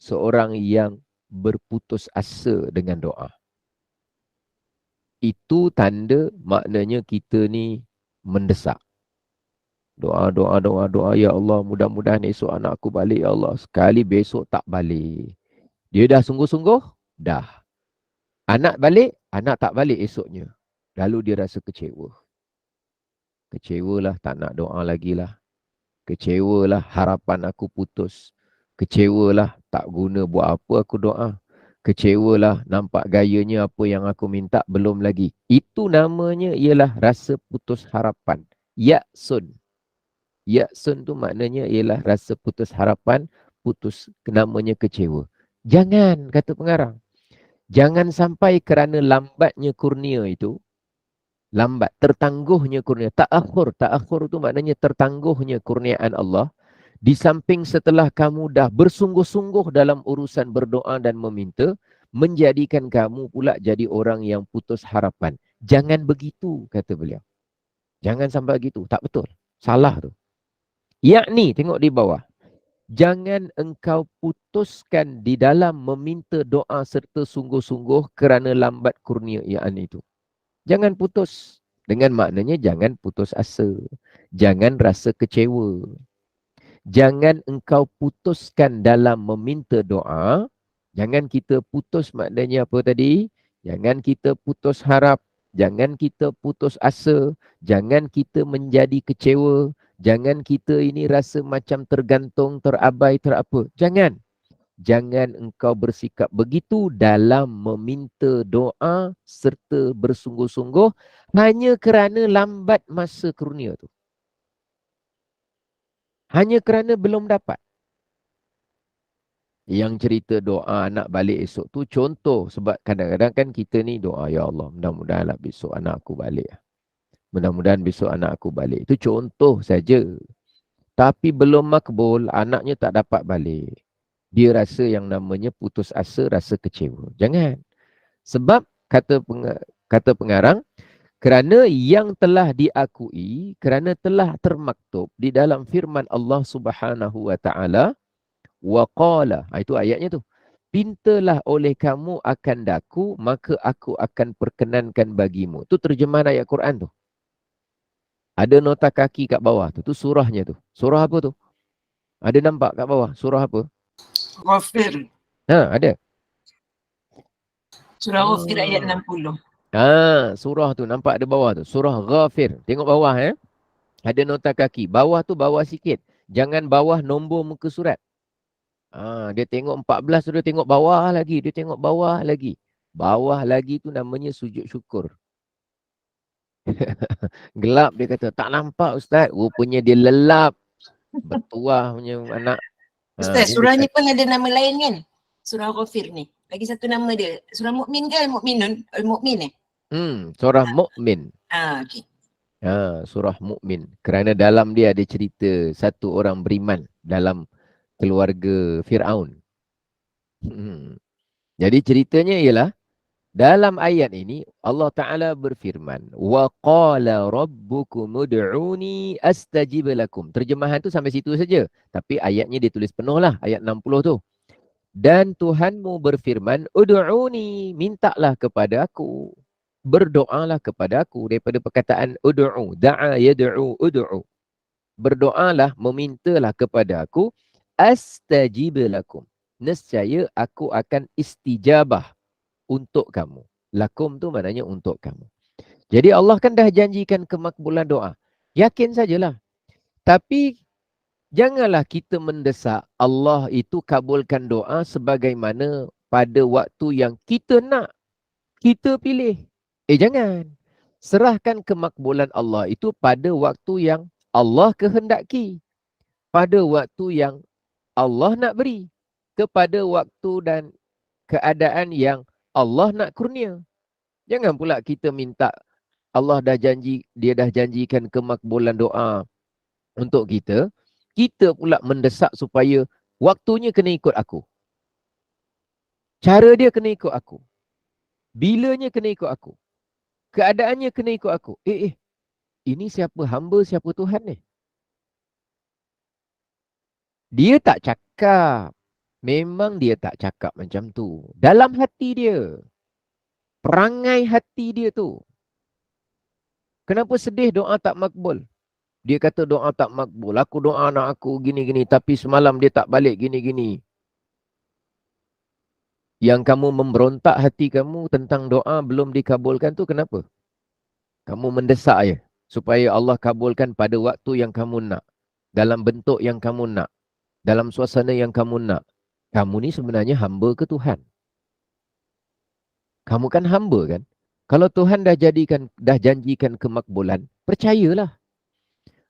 seorang yang berputus asa dengan doa. Itu tanda maknanya kita ni mendesak. Doa, ya Allah, mudah-mudahan esok anak aku balik, ya Allah. Sekali besok tak balik. Dia dah sungguh-sungguh? Dah. Anak balik? Anak tak balik esoknya. Lalu dia rasa kecewa. Kecewalah, tak nak doa lagi lah. Kecewalah, harapan aku putus. Kecewalah, tak guna buat apa aku doa. Kecewalah, nampak gayanya apa yang aku minta belum lagi. Itu namanya ialah rasa putus harapan. Ya'sun. Ya'sun tu maknanya ialah rasa putus harapan, putus, namanya kecewa. Jangan, kata pengarang. Jangan sampai kerana lambatnya kurnia itu, lambat, tertangguhnya kurnia. Ta'akhur tu maknanya tertangguhnya kurniaan Allah. Di samping setelah kamu dah bersungguh-sungguh dalam urusan berdoa dan meminta, menjadikan kamu pula jadi orang yang putus harapan. Jangan begitu, kata beliau. Jangan sampai begitu, tak betul. Salah tu. Yakni, tengok di bawah. Jangan engkau putuskan di dalam meminta doa serta sungguh-sungguh kerana lambat kurniaan itu. Jangan putus. Dengan maknanya jangan putus asa. Jangan rasa kecewa. Jangan engkau putuskan dalam meminta doa. Jangan kita putus, maknanya apa tadi? Jangan kita putus harap. Jangan kita putus asa. Jangan kita menjadi kecewa. Jangan kita ini rasa macam tergantung, terabai, terapa. Jangan. Jangan engkau bersikap begitu dalam meminta doa serta bersungguh-sungguh hanya kerana lambat masa kurnia tu. Hanya kerana belum dapat. Yang cerita doa anak balik esok tu contoh. Sebab kadang-kadang kan kita ni doa, ya Allah, mudah-mudahanlah besok anak aku balik. Mudah-mudahan besok anak aku balik. Itu contoh saja. Tapi belum makbul, anaknya tak dapat balik. Dia rasa yang namanya putus asa, rasa kecewa. Jangan. Sebab kata pengarang, kerana yang telah diakui, kerana telah termaktub di dalam firman Allah Subhanahu wa taala, wa qala, itu ayatnya tu. Pintalah oleh kamu akan daku, maka aku akan perkenankan bagimu. Tu terjemahan ayat Quran tu. Ada nota kaki kat bawah tu. Tu surahnya tu. Surah apa tu? Ada nampak kat bawah? Surah apa? Ghafir. Ada. Surah Ghafir ayat 60. Surah tu nampak ada bawah tu. Surah Ghafir. Tengok bawah Ada nota kaki. Bawah tu bawah sikit. Jangan bawah nombor muka surat. Dia tengok 14 tu, dia tengok bawah lagi. Dia tengok bawah lagi. Bawah lagi tu namanya sujud syukur. Gelap, dia kata, tak nampak Ustaz. Rupanya dia lelap. Bertuah punya anak. Ustaz, surah ni pun ada nama lain kan? Surah Ghafir ni. Lagi satu nama dia. Surah Mukmin ke Mukminun? Mukmin Surah Mukmin. Okey. Surah Mukmin. Kerana dalam dia ada cerita satu orang beriman dalam keluarga Fir'aun. Jadi ceritanya ialah, dalam ayat ini Allah Ta'ala berfirman, wa qala rabbukum ud'uni astajib lakum. Terjemahan tu sampai situ saja. Tapi ayatnya dia tulis penuh lah, ayat 60 tu. Dan Tuhanmu berfirman, ud'uni, mintalah kepada aku. Berdoalah kepada aku, daripada perkataan ud'u, da'a yad'u, ud'u. Berdoalah, memintalah kepada aku, astajib lakum. Nescaya aku akan istijabah untuk kamu. Lakum tu maknanya untuk kamu. Jadi Allah kan dah janjikan kemakbulan doa. Yakin sajalah. Tapi janganlah kita mendesak Allah itu kabulkan doa sebagaimana pada waktu yang kita nak, kita pilih. Jangan. Serahkan kemakbulan Allah itu pada waktu yang Allah kehendaki. Pada waktu yang Allah nak beri. Kepada waktu dan keadaan yang Allah nak kurnia. Jangan pula kita minta Allah dah janji, dia dah janjikan kemakbulan doa untuk kita. Kita pula mendesak supaya waktunya kena ikut aku. Cara dia kena ikut aku. Bilanya kena ikut aku. Keadaannya kena ikut aku. Ini siapa hamba, siapa Tuhan ni? Dia tak cakap. Memang dia tak cakap macam tu. Dalam hati dia. Perangai hati dia tu. Kenapa sedih doa tak makbul? Dia kata doa tak makbul. Aku doa anak aku gini-gini. Tapi semalam dia tak balik gini-gini. Yang kamu memberontak hati kamu tentang doa belum dikabulkan tu kenapa? Kamu mendesak je. Supaya Allah kabulkan pada waktu yang kamu nak. Dalam bentuk yang kamu nak. Dalam suasana yang kamu nak. Kamu ni sebenarnya hamba ke Tuhan? Kamu kan hamba kan? Kalau Tuhan dah janjikan kemakbulan, percayalah.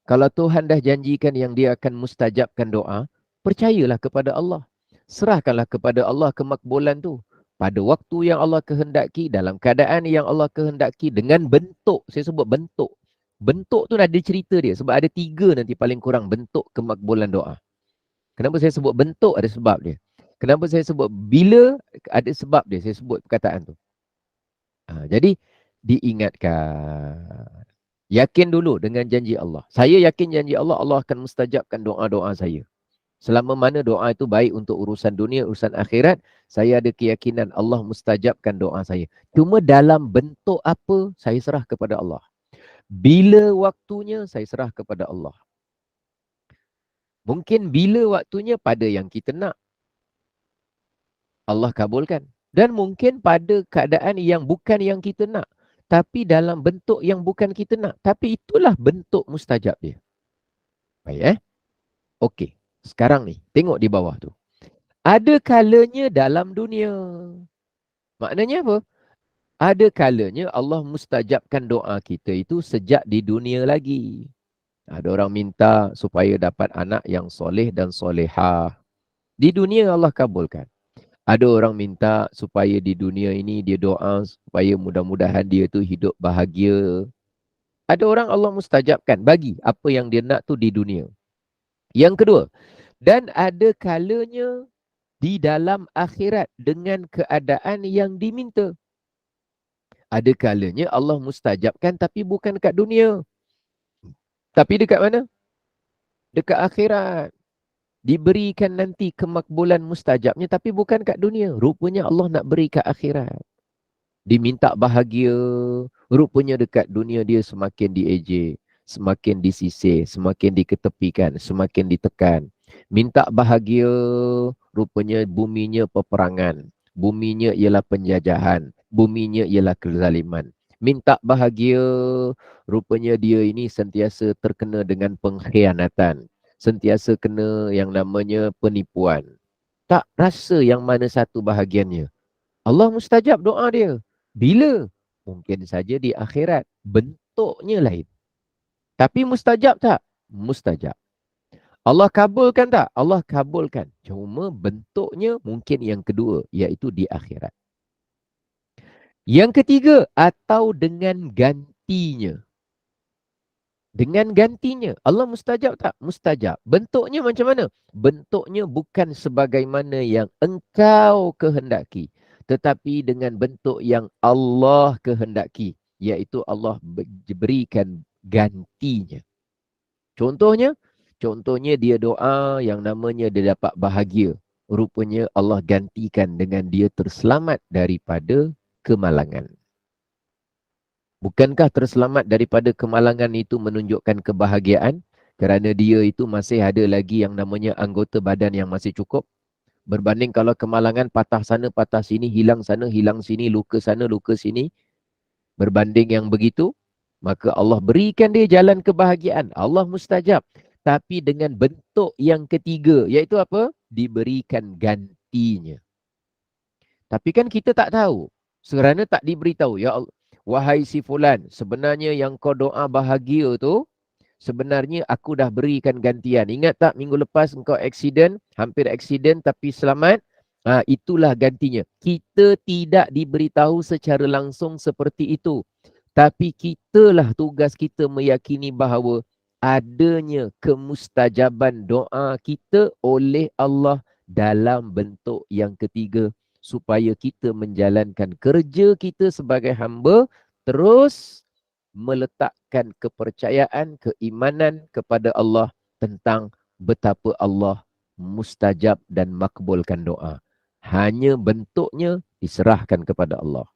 Kalau Tuhan dah janjikan yang dia akan mustajabkan doa, percayalah kepada Allah. Serahkanlah kepada Allah kemakbulan tu. Pada waktu yang Allah kehendaki, dalam keadaan yang Allah kehendaki, dengan bentuk. Saya sebut bentuk. Bentuk tu ada cerita dia. Sebab ada 3 nanti paling kurang bentuk kemakbulan doa. Kenapa saya sebut bentuk? Ada sebab dia. Kenapa saya sebut bila? Ada sebab dia. Saya sebut perkataan tu. Jadi, diingatkan. Yakin dulu dengan janji Allah. Saya yakin janji Allah, Allah akan mustajabkan doa-doa saya. Selama mana doa itu baik untuk urusan dunia, urusan akhirat, saya ada keyakinan Allah mustajabkan doa saya. Cuma dalam bentuk apa, saya serah kepada Allah. Bila waktunya, saya serah kepada Allah. Mungkin bila waktunya pada yang kita nak, Allah kabulkan. Dan mungkin pada keadaan yang bukan yang kita nak. Tapi dalam bentuk yang bukan kita nak. Tapi itulah bentuk mustajab dia. Baik Okey. Sekarang ni, tengok di bawah tu. Ada kalanya dalam dunia. Maknanya apa? Ada kalanya Allah mustajabkan doa kita itu sejak di dunia lagi. Ada orang minta supaya dapat anak yang soleh dan solehah. Di dunia Allah kabulkan. Ada orang minta supaya di dunia ini dia doa supaya mudah-mudahan dia tu hidup bahagia. Ada orang Allah mustajabkan bagi apa yang dia nak tu di dunia. Yang kedua, dan ada kalanya di dalam akhirat dengan keadaan yang diminta. Ada kalanya Allah mustajabkan tapi bukan dekat dunia. Tapi dekat mana? Dekat akhirat. Diberikan nanti kemakbulan mustajabnya tapi bukan kat dunia. Rupanya Allah nak beri kat akhirat. Diminta bahagia. Rupanya dekat dunia dia semakin diejek. Semakin disisir. Semakin diketepikan. Semakin ditekan. Minta bahagia. Rupanya buminya peperangan. Buminya ialah penjajahan. Buminya ialah kezaliman. Minta bahagia. Rupanya dia ini sentiasa terkena dengan pengkhianatan. Sentiasa kena yang namanya penipuan. Tak rasa yang mana satu bahagiannya. Allah mustajab doa dia. Bila? Mungkin saja di akhirat. Bentuknya lain. Tapi mustajab tak? Mustajab. Allah kabulkan tak? Allah kabulkan. Cuma bentuknya mungkin yang kedua. Iaitu di akhirat. Yang ketiga, atau dengan gantinya. Dengan gantinya. Allah mustajab tak? Mustajab. Bentuknya macam mana? Bentuknya bukan sebagaimana yang engkau kehendaki. Tetapi dengan bentuk yang Allah kehendaki. Iaitu Allah berikan gantinya. Contohnya? Contohnya dia doa yang namanya dia dapat bahagia. Rupanya Allah gantikan dengan dia terselamat daripada kemalangan. Bukankah terselamat daripada kemalangan itu menunjukkan kebahagiaan? Kerana dia itu masih ada lagi yang namanya anggota badan yang masih cukup. Berbanding kalau kemalangan patah sana, patah sini, hilang sana, hilang sini, luka sana, luka sini. Berbanding yang begitu, maka Allah berikan dia jalan kebahagiaan. Allah mustajab. Tapi dengan bentuk yang ketiga, iaitu apa? Diberikan gantinya. Tapi kan kita tak tahu. Kerana tak diberitahu. Ya Allah, wahai si fulan, sebenarnya yang kau doa bahagia tu, sebenarnya aku dah berikan gantian. Ingat tak minggu lepas engkau aksiden, hampir aksiden tapi selamat? Itulah gantinya. Kita tidak diberitahu secara langsung seperti itu. Tapi kitalah tugas kita meyakini bahawa adanya kemustajaban doa kita oleh Allah dalam bentuk yang ketiga, supaya kita menjalankan kerja kita sebagai hamba terus meletakkan kepercayaan, keimanan kepada Allah tentang betapa Allah mustajab dan makbulkan doa. Hanya bentuknya diserahkan kepada Allah.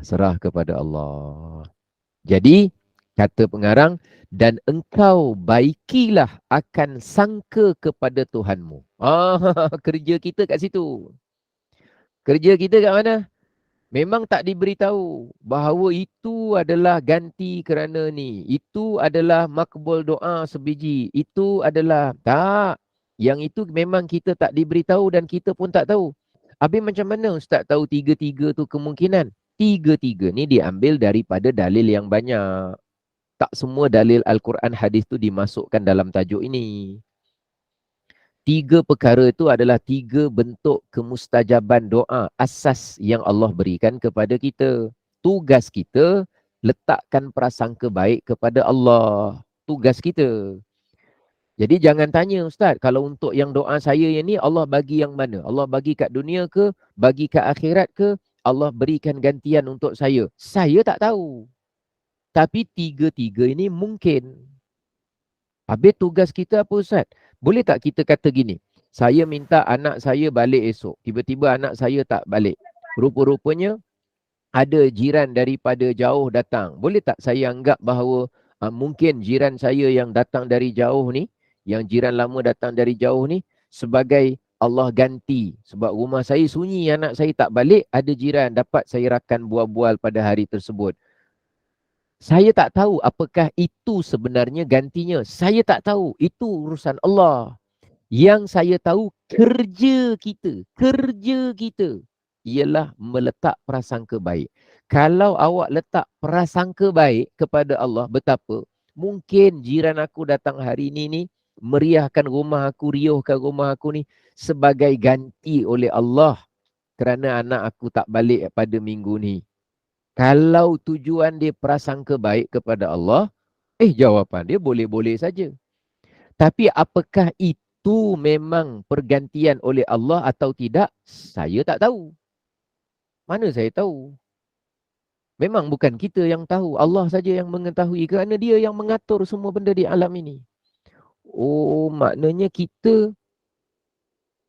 Serah kepada Allah. Jadi, kata pengarang, dan engkau baikilah akan sangka kepada Tuhanmu. Kerja kita kat situ. Kerja kita kat mana? Memang tak diberitahu bahawa itu adalah ganti kerana ni. Itu adalah makbul doa sebiji. Itu adalah tak. Yang itu memang kita tak diberitahu dan kita pun tak tahu. Habis macam mana Ustaz tahu tiga-tiga tu kemungkinan? Tiga-tiga ni diambil daripada dalil yang banyak. Tak semua dalil Al-Quran hadis tu dimasukkan dalam tajuk ini. Tiga perkara itu adalah tiga bentuk kemustajaban doa asas yang Allah berikan kepada kita. Tugas kita letakkan prasangka baik kepada Allah. Tugas kita. Jadi jangan tanya Ustaz, kalau untuk yang doa saya yang ni Allah bagi yang mana? Allah bagi kat dunia ke? Bagi kat akhirat ke? Allah berikan gantian untuk saya. Saya tak tahu. Tapi tiga-tiga ini mungkin. Habis tugas kita apa Ustaz? Boleh tak kita kata gini, saya minta anak saya balik esok. Tiba-tiba anak saya tak balik. Rupa-rupanya ada jiran daripada jauh datang. Boleh tak saya anggap bahawa mungkin jiran saya yang datang dari jauh ni, yang jiran lama datang dari jauh ni, sebagai Allah ganti. Sebab rumah saya sunyi, anak saya tak balik, ada jiran dapat saya rakan bual-bual pada hari tersebut. Saya tak tahu apakah itu sebenarnya gantinya. Saya tak tahu. Itu urusan Allah. Yang saya tahu kerja kita ialah meletak prasangka baik. Kalau awak letak prasangka baik kepada Allah, betapa mungkin jiran aku datang hari ini ni meriahkan rumah aku, riuhkan rumah aku ni sebagai ganti oleh Allah kerana anak aku tak balik pada minggu ni. Kalau tujuan dia prasangka baik kepada Allah, jawapan dia boleh-boleh saja. Tapi apakah itu memang pergantian oleh Allah atau tidak? Saya tak tahu. Mana saya tahu? Memang bukan kita yang tahu. Allah saja yang mengetahui kerana dia yang mengatur semua benda di alam ini. Oh, maknanya kita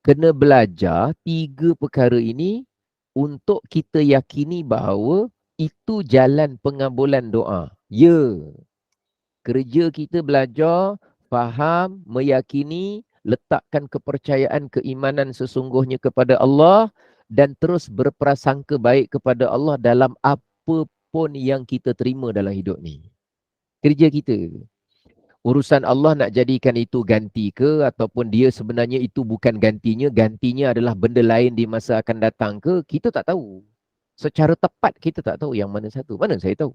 kena belajar tiga perkara ini untuk kita yakini bahawa itu jalan pengabulan doa. Ya. Kerja kita belajar, faham, meyakini, letakkan kepercayaan, keimanan sesungguhnya kepada Allah dan terus berprasangka baik kepada Allah dalam apapun yang kita terima dalam hidup ni. Kerja kita. Urusan Allah nak jadikan itu ganti ke ataupun dia sebenarnya itu bukan gantinya, gantinya adalah benda lain di masa akan datang ke, kita tak tahu. Secara tepat kita tak tahu yang mana satu. Mana saya tahu.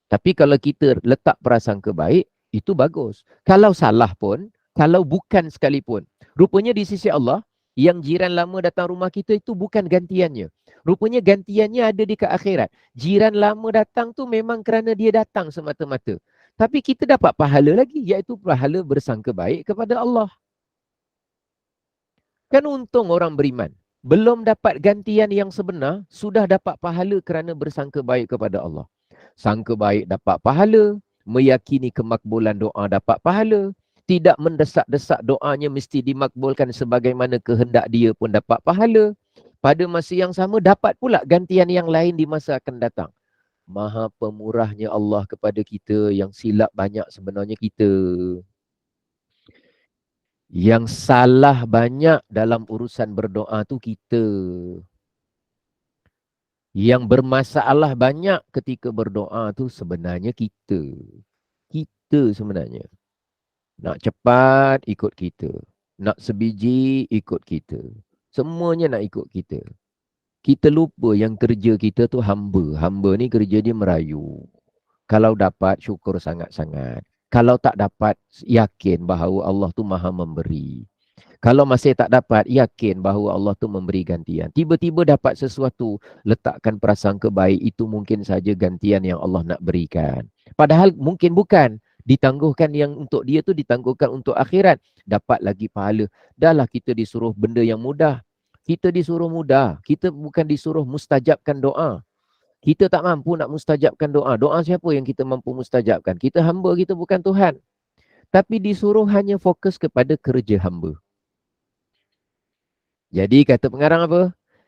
Tapi kalau kita letak prasangka baik, itu bagus. Kalau salah pun, kalau bukan sekalipun. Rupanya di sisi Allah, yang jiran lama datang rumah kita itu bukan gantiannya. Rupanya gantiannya ada di ke akhirat. Jiran lama datang tu memang kerana dia datang semata-mata. Tapi kita dapat pahala lagi, iaitu pahala bersangka baik kepada Allah. Kan untung orang beriman. Belum dapat gantian yang sebenar, sudah dapat pahala kerana bersangka baik kepada Allah. Sangka baik dapat pahala, meyakini kemakbulan doa dapat pahala, tidak mendesak-desak doanya mesti dimakbulkan sebagaimana kehendak dia pun dapat pahala. Pada masa yang sama dapat pula gantian yang lain di masa akan datang. Maha pemurahnya Allah kepada kita, yang silap banyak sebenarnya kita. Yang salah banyak dalam urusan berdoa tu kita. Yang bermasalah banyak ketika berdoa tu sebenarnya kita. Kita sebenarnya. Nak cepat ikut kita. Nak sebiji ikut kita. Semuanya nak ikut kita. Kita lupa yang kerja kita tu hamba. Hamba ni kerja dia merayu. Kalau dapat syukur sangat-sangat. Kalau tak dapat yakin bahawa Allah tu maha memberi. Kalau masih tak dapat, yakin bahawa Allah tu memberi gantian. Tiba-tiba dapat sesuatu, letakkan prasangka baik, itu mungkin saja gantian yang Allah nak berikan. Padahal mungkin bukan. Ditangguhkan yang untuk dia tu ditangguhkan untuk akhirat. Dapat lagi pahala. Dahlah kita disuruh benda yang mudah. Kita disuruh mudah. Kita bukan disuruh mustajabkan doa. Kita tak mampu nak mustajabkan doa. Doa siapa yang kita mampu mustajabkan? Kita hamba, kita bukan Tuhan. Tapi disuruh hanya fokus kepada kerja hamba. Jadi kata pengarang apa?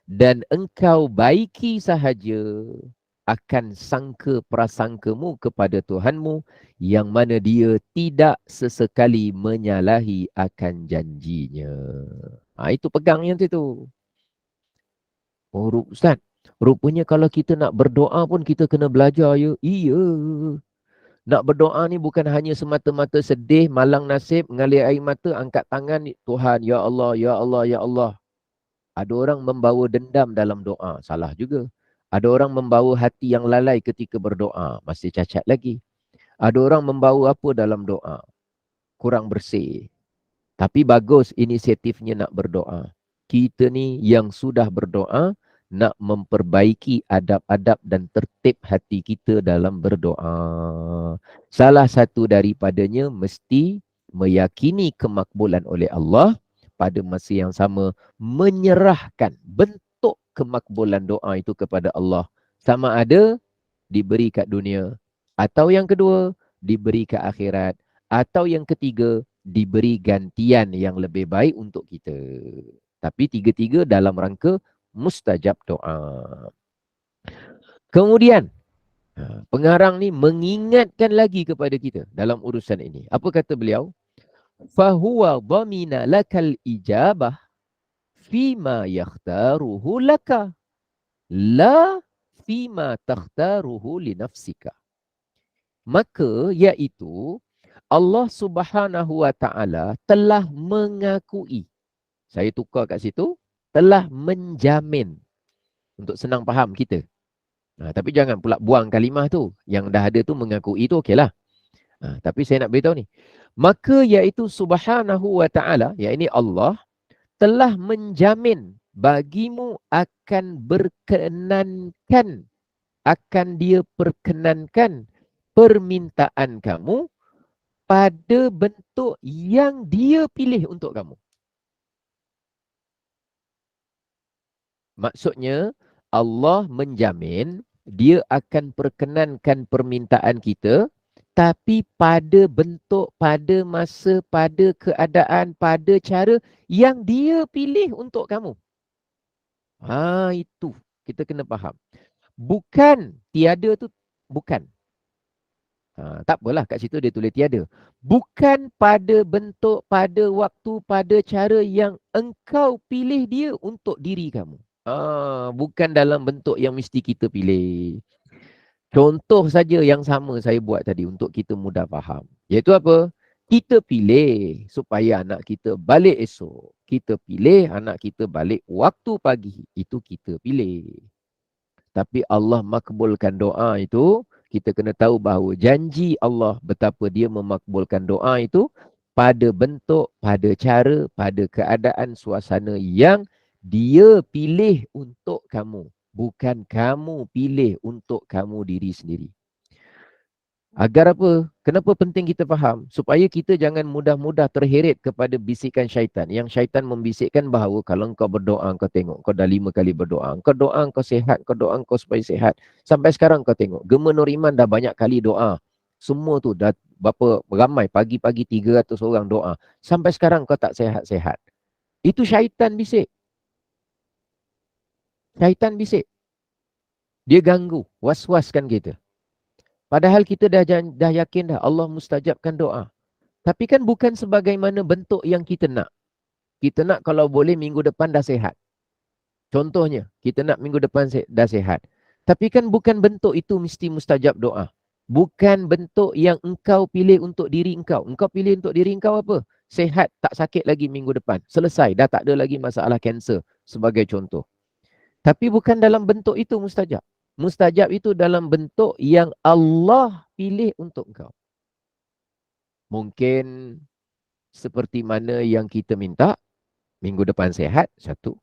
Dan engkau baiki sahaja akan sangka prasangkamu kepada Tuhanmu yang mana dia tidak sesekali menyalahi akan janjinya. Itu pegang yang tu. Oh Ustaz, rupanya kalau kita nak berdoa pun kita kena belajar ya. Iya. Nak berdoa ni bukan hanya semata-mata sedih, malang nasib, mengalir air mata, angkat tangan, Tuhan, ya Allah, ya Allah, ya Allah. Ada orang membawa dendam dalam doa, salah juga. Ada orang membawa hati yang lalai ketika berdoa, masih cacat lagi. Ada orang membawa apa dalam doa? Kurang bersih. Tapi bagus inisiatifnya nak berdoa. Kita ni yang sudah berdoa, nak memperbaiki adab-adab dan tertib hati kita dalam berdoa. Salah satu daripadanya mesti meyakini kemakbulan oleh Allah, pada masa yang sama menyerahkan bentuk kemakbulan doa itu kepada Allah. Sama ada diberi kat dunia, atau yang kedua diberi ke akhirat, atau yang ketiga diberi gantian yang lebih baik untuk kita. Tapi tiga-tiga dalam rangka mustajab doa. Kemudian pengarang ni mengingatkan lagi kepada kita dalam urusan ini. Apa kata beliau? Fahuwa dhamina lakal ijabah fima yakhtaruhu laka la fima takhtaruhu li nafsika. Maka iaitu Allah Subhanahu wa taala telah mengakui. Saya tukar kat situ, telah menjamin. Untuk senang faham kita. Tapi jangan pula buang kalimah tu. Yang dah ada tu mengakui tu okeylah. Tapi saya nak beritahu ni. Maka iaitu Subhanahu wa ta'ala, yakni Allah, telah menjamin bagimu akan berkenankan, akan dia perkenankan permintaan kamu pada bentuk yang dia pilih untuk kamu. Maksudnya, Allah menjamin dia akan perkenankan permintaan kita, tapi pada bentuk, pada masa, pada keadaan, pada cara yang dia pilih untuk kamu. Itu kita kena faham. Bukan tiada tu, bukan. Tak apalah kat situ dia tulis tiada. Bukan pada bentuk, pada waktu, pada cara yang engkau pilih dia untuk diri kamu. Bukan dalam bentuk yang mesti kita pilih. Contoh saja yang sama saya buat tadi untuk kita mudah faham. Iaitu apa? Kita pilih supaya anak kita balik esok. Kita pilih anak kita balik waktu pagi. Itu kita pilih. Tapi Allah makbulkan doa itu, kita kena tahu bahawa janji Allah betapa dia memakbulkan doa itu pada bentuk, pada cara, pada keadaan suasana yang dia pilih untuk kamu. Bukan kamu pilih untuk kamu diri sendiri. Agar apa? Kenapa penting kita faham? Supaya kita jangan mudah-mudah terheret kepada bisikan syaitan. Yang syaitan membisikkan bahawa kalau engkau berdoa, engkau tengok, kau dah 5 kali berdoa. Engkau doa, engkau sihat, engkau doa, engkau supaya sihat. Sampai sekarang kau tengok, Gema Nur Iman dah banyak kali doa. Semua tu dah berapa ramai, pagi-pagi 300 orang doa. Sampai sekarang kau tak sihat-sihat. Itu syaitan bisik. Syaitan bisik. Dia ganggu, was-waskan kita. Padahal kita dah yakin dah Allah mustajabkan doa. Tapi kan bukan sebagaimana bentuk yang kita nak. Kita nak kalau boleh minggu depan dah sihat. Contohnya, kita nak minggu depan dah sihat. Tapi kan bukan bentuk itu mesti mustajab doa. Bukan bentuk yang engkau pilih untuk diri engkau. Engkau pilih untuk diri engkau apa? Sihat, tak sakit lagi minggu depan. Selesai, dah tak ada lagi masalah kanser sebagai contoh. Tapi bukan dalam bentuk itu mustajab. Mustajab itu dalam bentuk yang Allah pilih untuk engkau. Mungkin seperti mana yang kita minta, minggu depan sihat, satu.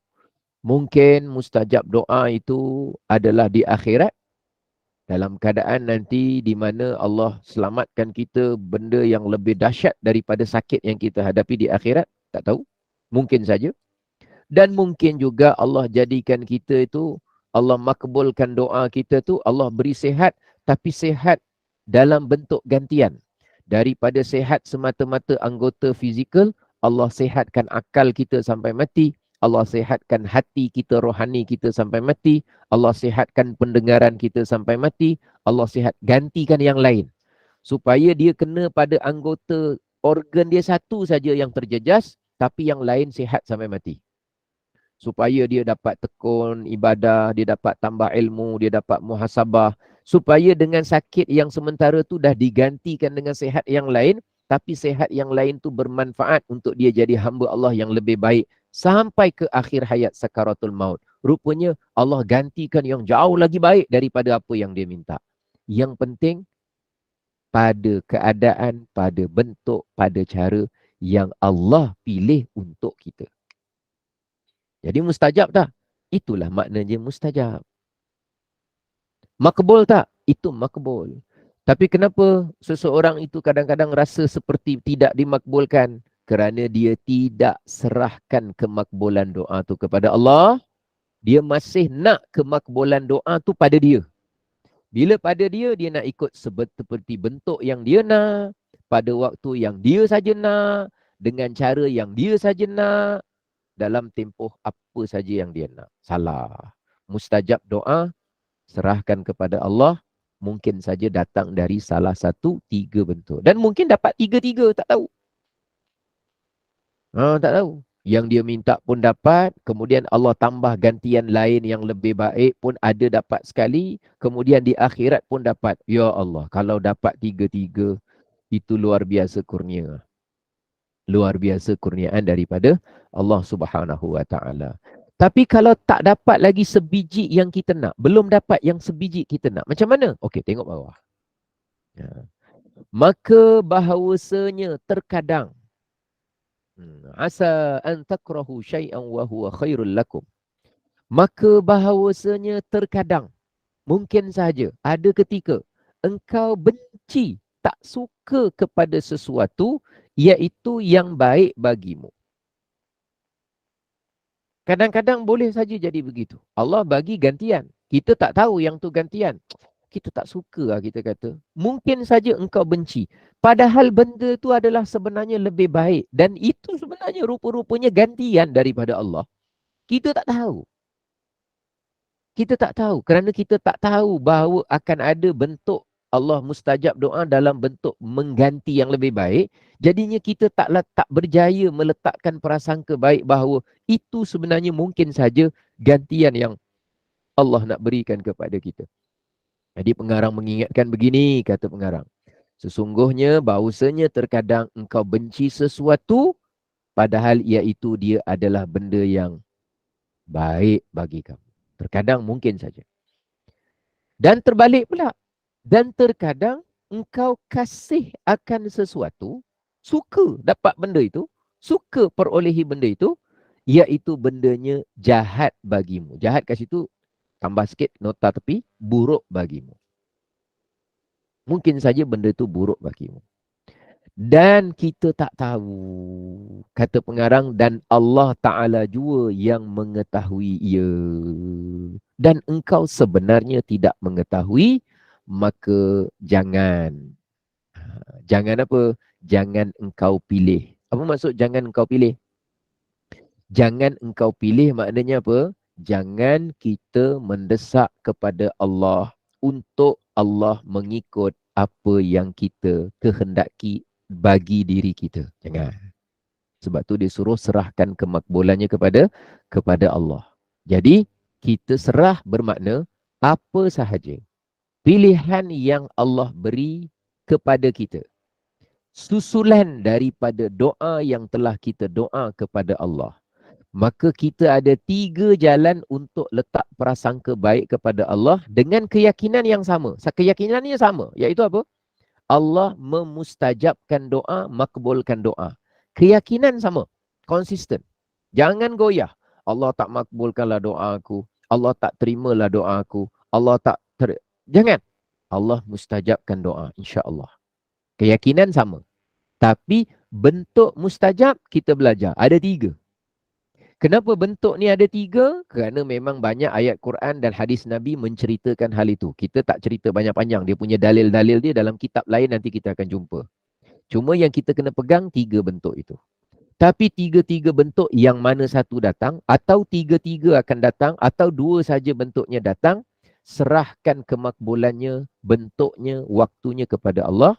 Mungkin mustajab doa itu adalah di akhirat, dalam keadaan nanti di mana Allah selamatkan kita benda yang lebih dahsyat daripada sakit yang kita hadapi di akhirat, tak tahu. Mungkin saja. Dan mungkin juga Allah jadikan kita itu, Allah makbulkan doa kita tu, Allah beri sihat, tapi sihat dalam bentuk gantian. Daripada sihat semata-mata anggota fizikal, Allah sihatkan akal kita sampai mati. Allah sihatkan hati kita, rohani kita sampai mati. Allah sihatkan pendengaran kita sampai mati. Allah sihat, gantikan yang lain. Supaya dia kena pada anggota organ dia satu saja yang terjejas, tapi yang lain sihat sampai mati. Supaya dia dapat tekun ibadah, dia dapat tambah ilmu, dia dapat muhasabah. Supaya dengan sakit yang sementara tu dah digantikan dengan sihat yang lain, tapi sihat yang lain tu bermanfaat untuk dia jadi hamba Allah yang lebih baik sampai ke akhir hayat sakaratul maut. Rupanya Allah gantikan yang jauh lagi baik daripada apa yang dia minta. Yang penting pada keadaan, pada bentuk, pada cara yang Allah pilih untuk kita. Jadi mustajab tak? Itulah maknanya mustajab. Makbul tak? Itu makbul. Tapi kenapa seseorang itu kadang-kadang rasa seperti tidak dimakbulkan? Kerana dia tidak serahkan kemakbulan doa tu kepada Allah. Dia masih nak kemakbulan doa tu pada dia. Bila pada dia, dia nak ikut seperti bentuk yang dia nak, pada waktu yang dia saja nak, dengan cara yang dia saja nak, dalam tempoh apa saja yang dia nak. Salah. Mustajab doa, serahkan kepada Allah, mungkin saja datang dari salah satu tiga bentuk. Dan mungkin dapat tiga-tiga, tak tahu. Tak tahu. Yang dia minta pun dapat, kemudian Allah tambah gantian lain yang lebih baik pun ada dapat sekali, kemudian di akhirat pun dapat. Ya Allah, kalau dapat tiga-tiga, itu luar biasa kurnia. Luar biasa kurniaan daripada Allah Subhanahu wa Ta'ala. Tapi kalau tak dapat lagi sebiji yang kita nak, belum dapat yang sebiji kita nak, macam mana? Okey, tengok bawah. Maka bahawasanya terkadang asa an takrahu syai'an wa huwa khairul lakum. Maka bahawasanya terkadang, mungkin saja ada ketika engkau benci, tak suka kepada sesuatu iaitu yang baik bagimu. Kadang-kadang boleh saja jadi begitu. Allah bagi gantian. Kita tak tahu yang tu gantian. Kita tak suka lah kita kata. Mungkin saja engkau benci. Padahal benda tu adalah sebenarnya lebih baik. Dan itu sebenarnya rupa-rupanya gantian daripada Allah. Kita tak tahu. Kita tak tahu. Kerana kita tak tahu bahawa akan ada bentuk Allah mustajab doa dalam bentuk mengganti yang lebih baik. Jadinya kita tak berjaya meletakkan prasangka baik bahawa itu sebenarnya mungkin saja gantian yang Allah nak berikan kepada kita. Jadi pengarang mengingatkan begini, kata pengarang. Sesungguhnya bahawasanya terkadang engkau benci sesuatu padahal iaitu dia adalah benda yang baik bagi kamu. Terkadang mungkin saja. Dan terbalik pula. Dan terkadang engkau kasih akan sesuatu, suka dapat benda itu, suka perolehi benda itu, iaitu bendanya jahat bagimu. Jahat kat situ, tambah sikit nota tepi, buruk bagimu. Mungkin saja benda itu buruk bagimu. Dan kita tak tahu, kata pengarang, dan Allah Ta'ala juga yang mengetahui ia. Dan engkau sebenarnya tidak mengetahui, maka jangan. Jangan apa? Jangan engkau pilih. Apa maksud jangan engkau pilih? Jangan engkau pilih maknanya apa? Jangan kita mendesak kepada Allah untuk Allah mengikut apa yang kita kehendaki bagi diri kita. Jangan. Sebab tu dia suruh serahkan kemakbulannya kepada Allah. Jadi kita serah bermakna apa sahaja pilihan yang Allah beri kepada kita, susulan daripada doa yang telah kita doa kepada Allah, maka kita ada 3 jalan untuk letak prasangka baik kepada Allah dengan keyakinan yang sama. Keyakinannya sama, iaitu apa? Allah memustajabkan doa, makbulkan doa. Keyakinan sama, konsisten. Jangan goyah. Allah tak makbulkanlah doa aku. Allah tak terimalah doa aku. Allah tak Jangan. Allah mustajabkan doa, insya-Allah. Keyakinan sama. Tapi bentuk mustajab kita belajar. Ada 3. Kenapa bentuk ni ada 3? Kerana memang banyak ayat Quran dan hadis Nabi menceritakan hal itu. Kita tak cerita banyak-panjang. Dia punya dalil-dalil dia dalam kitab lain nanti kita akan jumpa. Cuma yang kita kena pegang 3 bentuk itu. Tapi 3-3 bentuk yang mana satu datang, atau 3-3 akan datang, atau 2 saja bentuknya datang, serahkan kemakbulannya, bentuknya, waktunya kepada Allah.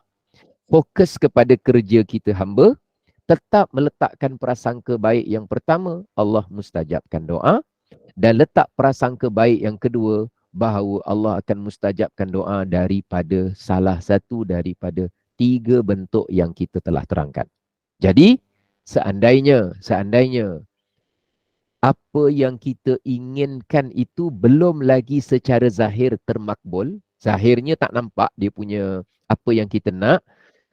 Fokus kepada kerja kita hamba. Tetap meletakkan prasangka baik yang pertama, Allah mustajabkan doa. Dan letak prasangka baik yang kedua, bahawa Allah akan mustajabkan doa daripada salah satu daripada 3 bentuk yang kita telah terangkan. Jadi, seandainya apa yang kita inginkan itu belum lagi secara zahir termakbul, zahirnya tak nampak dia punya apa yang kita nak,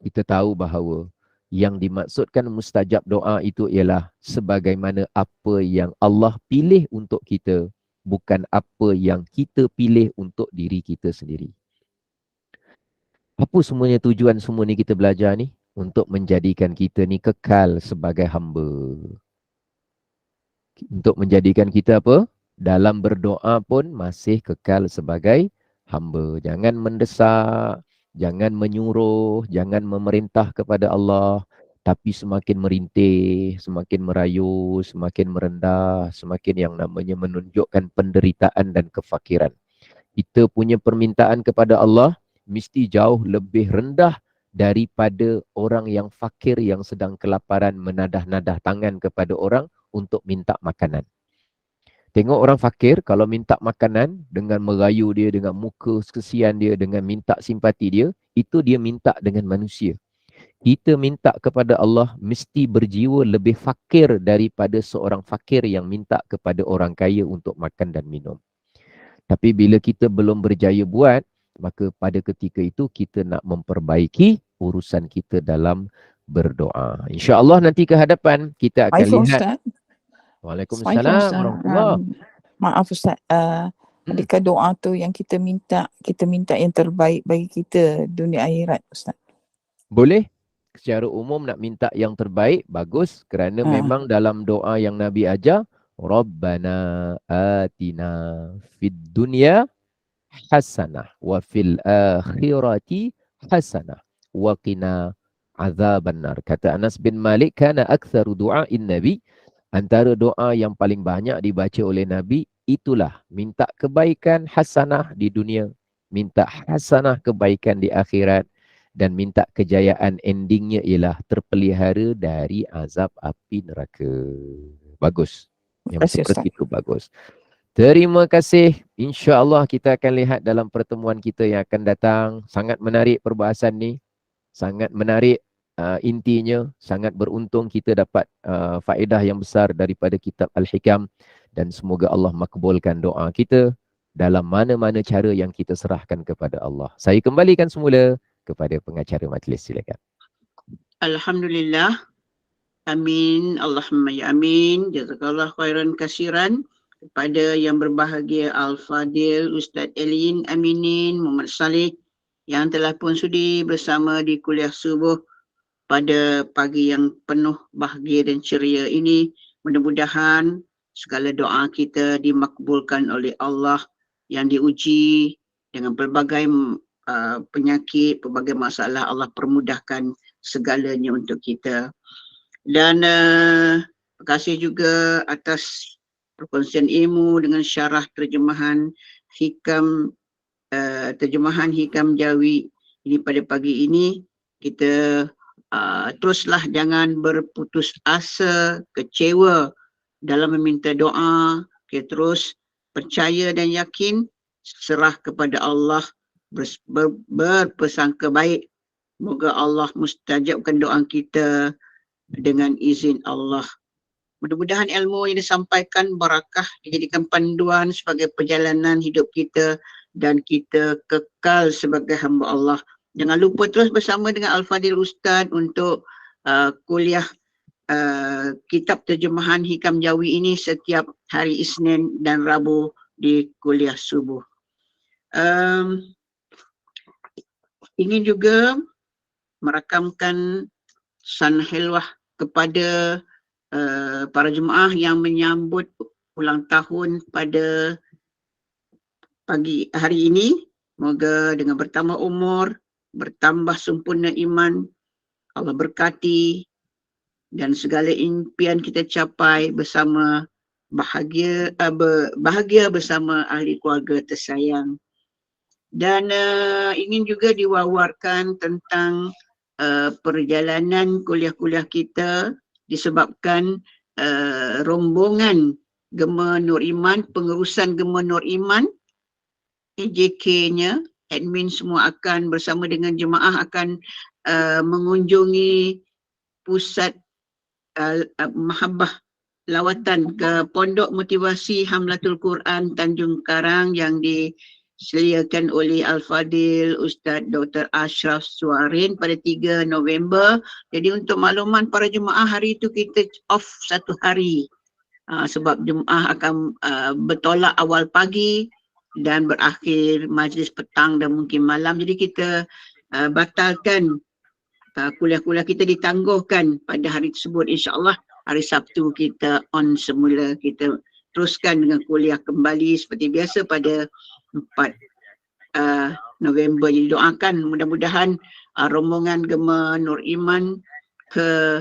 kita tahu bahawa yang dimaksudkan mustajab doa itu ialah sebagaimana apa yang Allah pilih untuk kita, bukan apa yang kita pilih untuk diri kita sendiri. Apa semuanya tujuan semua ni kita belajar ni? Untuk menjadikan kita ni kekal sebagai hamba. Untuk menjadikan kita apa? Dalam berdoa pun masih kekal sebagai hamba. Jangan mendesak, jangan menyuruh, jangan memerintah kepada Allah, tapi semakin merintih, semakin merayu, semakin merendah, semakin yang namanya menunjukkan penderitaan dan kefakiran. Kita punya permintaan kepada Allah mesti jauh lebih rendah daripada orang yang fakir yang sedang kelaparan menadah-nadah tangan kepada orang untuk minta makanan. Tengok orang fakir kalau minta makanan dengan merayu dia, dengan muka kesian dia, dengan minta simpati dia, itu dia minta dengan manusia. Kita minta kepada Allah mesti berjiwa lebih fakir daripada seorang fakir yang minta kepada orang kaya untuk makan dan minum. Tapi bila kita belum berjaya buat, maka pada ketika itu kita nak memperbaiki urusan kita dalam berdoa. InsyaAllah nanti ke hadapan kita akan lihat. Ustaz. Waalaikumsalam warahmatullahi. Maaf Ustaz, adakah doa tu yang kita minta yang terbaik bagi kita dunia akhirat Ustaz? Boleh. Secara umum nak minta yang terbaik, bagus. Kerana memang dalam doa yang Nabi ajar, Rabbana atina fid dunya hasanah wa fil akhirati hasanah wa qina azabannar. Kata Anas bin Malik, kana aktsaru du'ain Nabi, antara doa yang paling banyak dibaca oleh Nabi, itulah minta kebaikan hasanah di dunia, minta hasanah kebaikan di akhirat, dan minta kejayaan endingnya ialah terpelihara dari azab api neraka. Bagus. Yang seperti itu bagus. Terima kasih. InsyaAllah kita akan lihat dalam pertemuan kita yang akan datang. Sangat menarik perbahasan ni. Sangat menarik. Intinya sangat beruntung kita dapat faedah yang besar daripada kitab Al-Hikam, dan semoga Allah makbulkan doa kita dalam mana-mana cara yang kita serahkan kepada Allah. Saya kembalikan semula kepada pengacara majlis, silakan. Alhamdulillah. Amin. Allahumma ya amin. Jazakallah khairan kasiran kepada yang berbahagia Al-Fadil Ustaz Elin Aminin Muhammad Saleh yang telah pun sudi bersama di kuliah subuh pada pagi yang penuh bahagia dan ceria ini. Mudah-mudahan segala doa kita dimakbulkan oleh Allah yang diuji dengan pelbagai penyakit, pelbagai masalah. Allah permudahkan segalanya untuk kita. Dan terima kasih juga atas perkongsian ilmu dengan syarah terjemahan Hikam, terjemahan Hikam Jawi ini pada pagi ini. Kita teruslah jangan berputus asa, kecewa dalam meminta doa. Okay, terus percaya dan yakin, serah kepada Allah, berpersangka baik. Moga Allah mustajabkan doa kita dengan izin Allah. Mudah-mudahan ilmu yang disampaikan barakah, dijadikan panduan sebagai perjalanan hidup kita dan kita kekal sebagai hamba Allah. Jangan lupa terus bersama dengan Al-Fadil Ustaz untuk kuliah kitab terjemahan Hikam Jawi ini setiap hari Isnin dan Rabu di kuliah subuh. Ingin juga merakamkan sanhilwah kepada para jemaah yang menyambut ulang tahun pada pagi hari ini. Moga dengan bertambah umur, bertambah sempurna iman, Allah berkati dan segala impian kita capai bersama bahagia bersama ahli keluarga tersayang. Dan ingin juga diwawarkan tentang perjalanan kuliah-kuliah kita disebabkan rombongan Gema Nur Iman, pengurusan Gema Nur Iman, AJK-nya, admin semua akan bersama dengan jemaah akan mengunjungi pusat Mahabbah lawatan ke Pondok Motivasi Hamlatul Quran Tanjung Karang yang disediakan oleh Al-Fadil Ustaz Dr. Ashraf Suarin pada 3 November. Jadi untuk makluman para jemaah, hari itu kita off satu hari sebab jemaah akan bertolak awal pagi dan berakhir majlis petang dan mungkin malam. Jadi kita batalkan kuliah-kuliah kita, ditangguhkan pada hari tersebut. InsyaAllah hari Sabtu kita on semula, kita teruskan dengan kuliah kembali seperti biasa pada 4 November. Jadi doakan mudah-mudahan rombongan Gema Nur Iman ke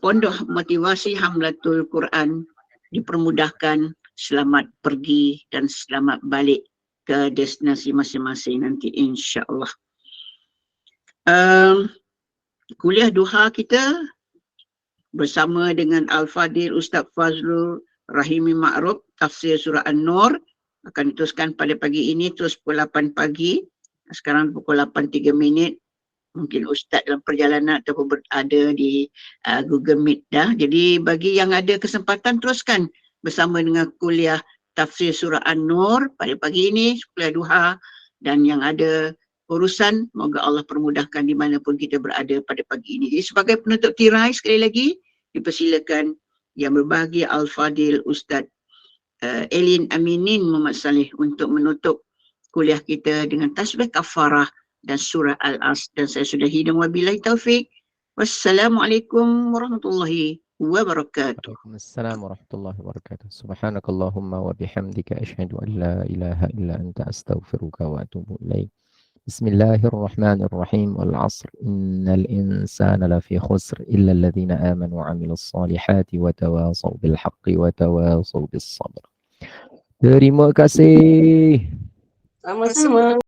Pondok Motivasi Hamlatul Quran dipermudahkan, selamat pergi dan selamat balik ke destinasi masing-masing nanti insya-Allah. Kuliah duha kita bersama dengan Al-Fadil Ustaz Fazlul Rahimi Ma'ruf, tafsir surah An-Nur akan diteruskan pada pagi ini, terus pukul 8 pagi. Sekarang pukul 8.03. Mungkin Ustaz dalam perjalanan ataupun berada di Google Meet dah. Jadi bagi yang ada kesempatan, teruskan bersama dengan kuliah tafsir surah An-Nur pada pagi ini, kuliah duha. Dan yang ada urusan, moga Allah permudahkan dimanapun kita berada pada pagi ini. Jadi sebagai penutup tirai, sekali lagi dipersilakan yang berbahagia Al-Fadil Ustaz Elin Aminin Muhammad Saleh untuk menutup kuliah kita dengan tasbih kafarah dan surah Al-As. Dan saya sudah hidang, wabillahi taufik. Wassalamualaikum warahmatullahi wabarakatuh. Waalaikumsalam warahmatullahi wabarakatuh. Subhanakallahumma wa bihamdika asyhadu an la ilaha illa anta astaghfiruka wa atubu ilaik. Bismillahirrahmanirrahim. Wal 'asr innal insana lafi khusr illa alladhina amanu wa 'amilus solihati wa tawasaw bil haqqi wa tawasaw bis sabr. Terima kasih. Sama-sama.